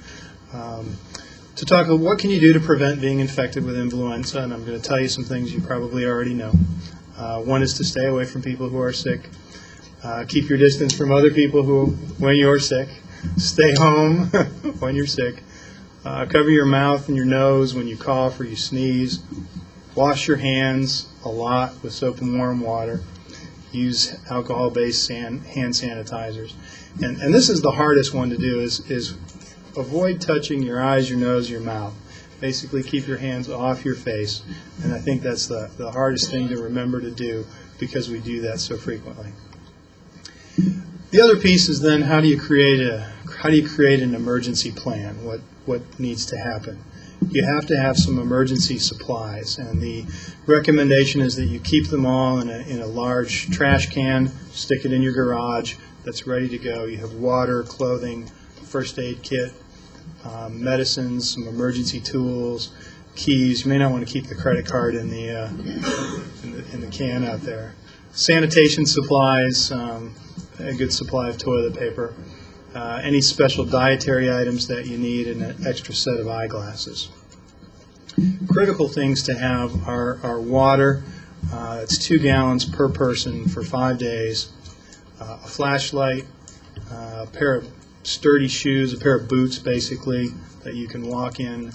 P: to talk about what can you do to prevent being infected with influenza, and I'm going to tell you some things you probably already know. One is to stay away from people who are sick. Keep your distance from other people when you're sick. Stay home when you're sick. Cover your mouth and your nose when you cough or you sneeze. Wash your hands a lot with soap and warm water. Use alcohol-based hand sanitizers. And this is the hardest one to do, is avoid touching your eyes, your nose, your mouth. Basically keep your hands off your face. And I think that's the hardest thing to remember to do because we do that so frequently. The other piece is then how do you create an emergency plan? What needs to happen? You have to have some emergency supplies, and the recommendation is that you keep them all in a large trash can, stick it in your garage that's ready to go. You have water, clothing, first aid kit, medicines, some emergency tools, keys. You may not want to keep the credit card in the can out there. Sanitation supplies, a good supply of toilet paper, any special dietary items that you need, and an extra set of eyeglasses. Critical things to have are water. It's 2 gallons per person for 5 days, a flashlight, a pair of sturdy shoes, a pair of boots, basically, that you can walk in,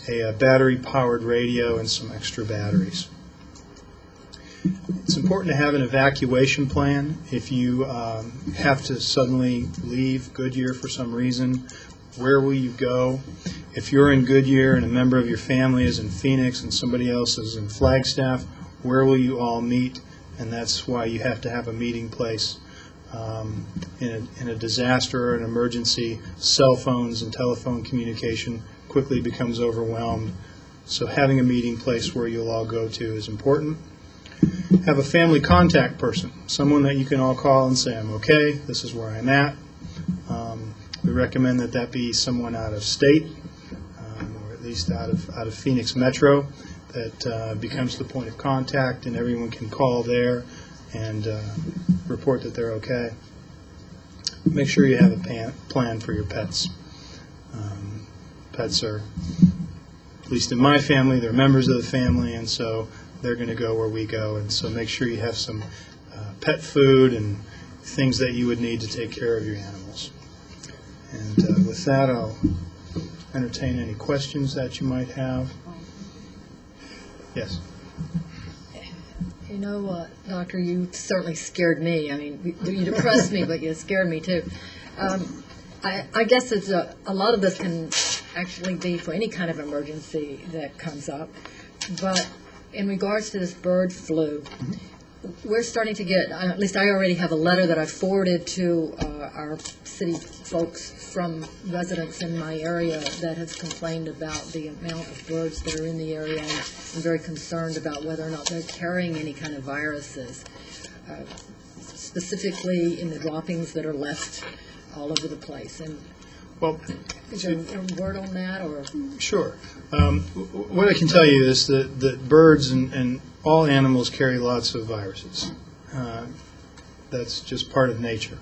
P: a battery-powered radio, and some extra batteries. It's important to have an evacuation plan if you have to suddenly leave Goodyear for some reason. Where will you go? If you're in Goodyear and a member of your family is in Phoenix and somebody else is in Flagstaff, where will you all meet? And that's why you have to have a meeting place. In a disaster or an emergency, cell phones and telephone communication quickly becomes overwhelmed. So having a meeting place where you'll all go to is important. Have a family contact person, someone that you can all call and say, I'm okay, this is where I'm at. We recommend that be someone out of state, or at least out of Phoenix Metro, that becomes the point of contact, and everyone can call there and report that they're okay. Make sure you have a plan for your pets. Pets are, at least in my family, they're members of the family, and so they're going to go where we go. And so make sure you have some pet food and things that you would need to take care of your animals. And with that, I'll entertain any questions that you might have. Yes.
Q: You know, Doctor, you certainly scared me. I mean, you depressed me, but you scared me too. I guess it's a lot of this can actually be for any kind of emergency that comes up. But in regards to this bird flu, we're starting to get, at least I already have a letter that I forwarded to our city folks from residents in my area that have complained about the amount of birds that are in the area, and I'm very concerned about whether or not they're carrying any kind of viruses, specifically in the droppings that are left all over the place. And
P: well,
Q: is there a word on that? Or
P: sure. What I can tell you is that birds and all animals carry lots of viruses. That's just part of nature.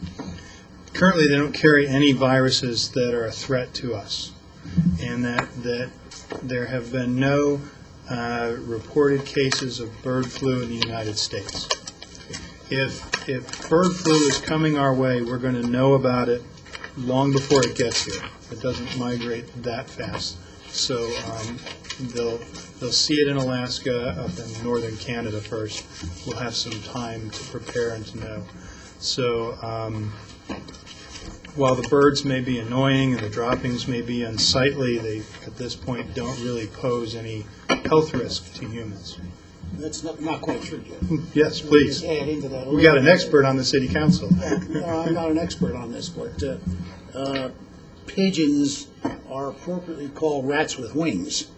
P: Currently, they don't carry any viruses that are a threat to us, and that there have been no reported cases of bird flu in the United States. If bird flu is coming our way, we're going to know about it long before it gets here. It doesn't migrate that fast. So they'll see it in Alaska, up in northern Canada first. We'll have some time to prepare and to know. So while the birds may be annoying and the droppings may be unsightly, they at this point don't really pose any health risk to humans.
I: That's not quite true, Jeff.
P: Yes, please.
I: Just add into that a
P: We got
I: little
P: an expert on the city council.
I: No, I'm not an expert on this, but pigeons are appropriately called rats with wings.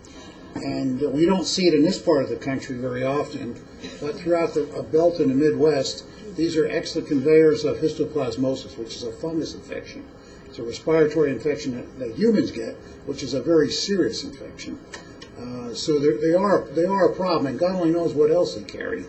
I: And we don't see it in this part of the country very often, but throughout the belt in the Midwest, these are excellent conveyors of histoplasmosis, which is a fungus infection. It's a respiratory infection that humans get, which is a very serious infection. So they are a problem, and God only knows what else they carry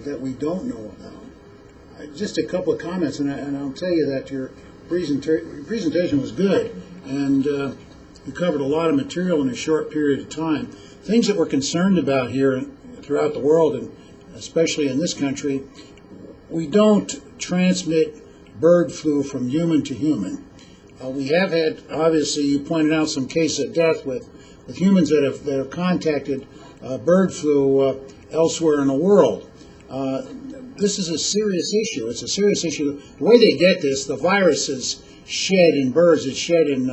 I: that we don't know about. Just a couple of comments, and I'll tell you that your presentation was good, and you covered a lot of material in a short period of time. Things that we're concerned about here throughout the world, and especially in this country, we don't transmit bird flu from human to human. We have had, obviously, you pointed out some cases of death with humans that have contacted bird flu elsewhere in the world. This is a serious issue. It's a serious issue. The way they get this, the virus is shed in birds. It's shed in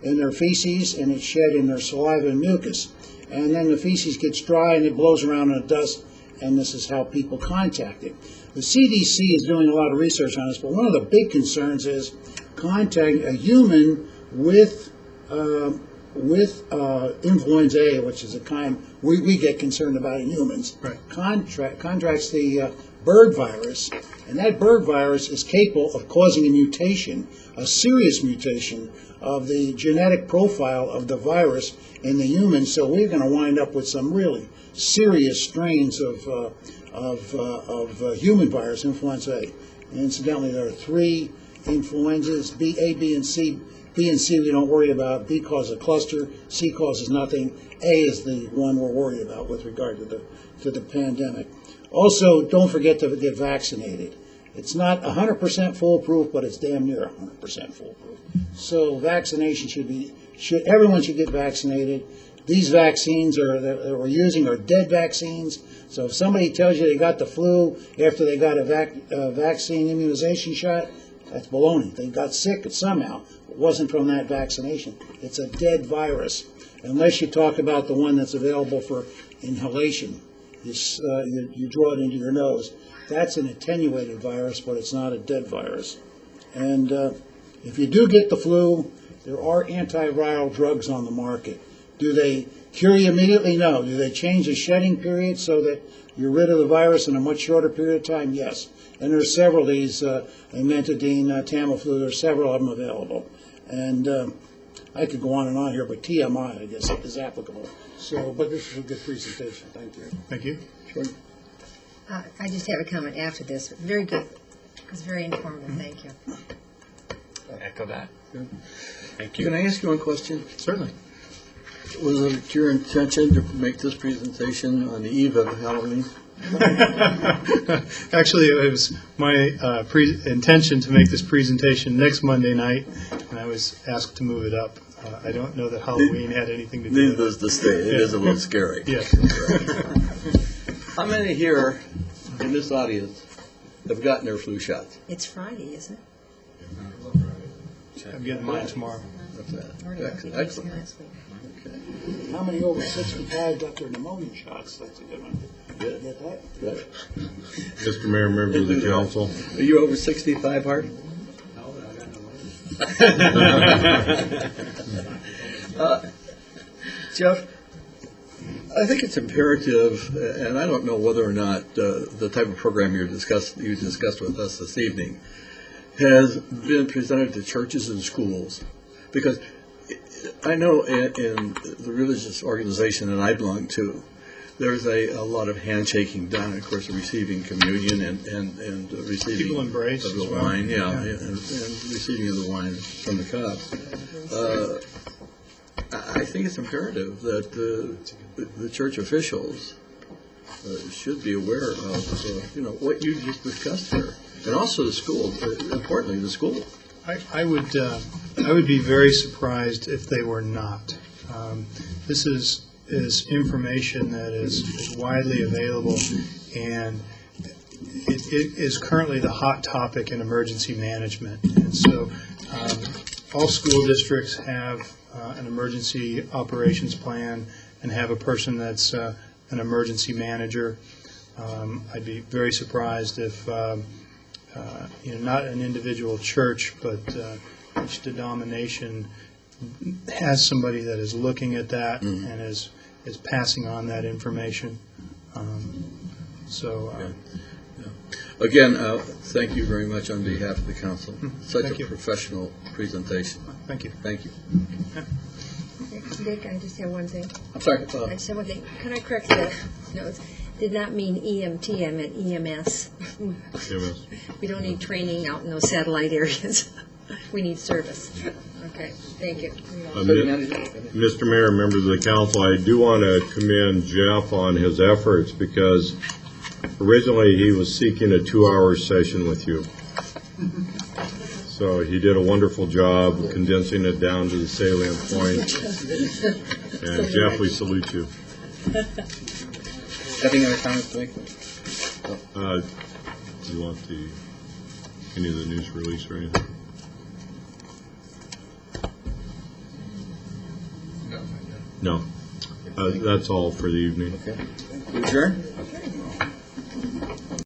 I: their feces, and it's shed in their saliva and mucus. And then the feces gets dry, and it blows around in the dust, and this is how people contact it. The CDC is doing a lot of research on this, but one of the big concerns is contacting a human with influenza A, which is a kind we get concerned about in humans.
P: Right.
I: Contracts the bird virus, and that bird virus is capable of causing a mutation, a serious mutation of the genetic profile of the virus in the human. So we're going to wind up with some really serious strains of human virus, influenza A. And incidentally, there are 3 influenzas, A, B, and C. B B and C we don't worry about, B causes a cluster, C causes nothing, A is the one we're worried about with regard to the pandemic. Also, don't forget to get vaccinated. It's not 100% foolproof, but it's damn near 100% foolproof. So vaccination everyone should get vaccinated. These vaccines that we're using are dead vaccines. So if somebody tells you they got the flu after they got a vaccine immunization shot, that's baloney. They got sick somehow. It wasn't from that vaccination. It's a dead virus, unless you talk about the one that's available for inhalation. You draw it into your nose. That's an attenuated virus, but it's not a dead virus. And if you do get the flu, there are antiviral drugs on the market. Do they cure you immediately? No. Do they change the shedding period so that you're rid of the virus in a much shorter period of time? Yes. And there's several of these, amantadine, Tamiflu, there's several of them available. And I could go on and on here, but TMI, I guess, is applicable. So, but this is a good presentation. Thank you.
P: Thank you.
I: Sure.
H: I just have a comment after this. Very good. It was very informative. Thank you.
E: Echo that. Thank you.
D: Can I ask you one question?
P: Certainly.
D: Was it your intention to make this presentation on the eve of Halloween?
P: Actually, it was my intention to make this presentation next Monday night, and I was asked to move it up. I don't know that Halloween had anything to do with it.
D: Neither does the state. It is a little scary.
P: Yes.
D: How many here in this audience have gotten their flu shots?
H: It's Friday, isn't it?
P: I'm getting mine tomorrow.
D: What's that?
H: Excellent.
D: Excellent.
I: How many over 65 got their pneumonia shots? That's a good one.
D: Good.
I: Get that?
D: Good.
G: Mr. Mayor, members of the council.
D: Are you over 65, Hart? Jeff, I think it's imperative, and I don't know whether or not the type of program you discussed with us this evening has been presented to churches and schools, because I know in the religious organization that I belong to, there's a lot of handshaking done, of course, receiving communion and receiving
P: People embrace
D: of the
P: as well.
D: wine, and receiving of the wine from the cup. I think it's imperative that the church officials should be aware of what you just discussed here, and also the school. Importantly, the school.
P: I would be very surprised if they were not. This is information that is widely available, and it is currently the hot topic in emergency management. And so all school districts have an emergency operations plan and have a person that's an emergency manager. I'd be very surprised if not an individual church, but each denomination has somebody that is looking at that and is passing on that information.
D: Again, thank you very much on behalf of the council. Such
P: Thank
D: a
P: you.
D: professional presentation.
P: Thank you.
D: Thank you.
H: Dick, I just have one thing.
D: I'm sorry.
H: I just have one thing. Can I correct the notes? Did not mean EMT, I meant EMS.
G: EMS.
H: We don't need training out in those satellite areas. We need service. Okay, thank you.
G: Mr. Mayor, members of the council, I do want to commend Jeff on his efforts, because originally he was seeking a 2-hour session with you. So he did a wonderful job condensing it down to the salient points. And Jeff, we salute you.
D: Any other comments to make?
G: Do you want any of the news release or anything? No. That's all for the evening.
D: Okay. Adjourn?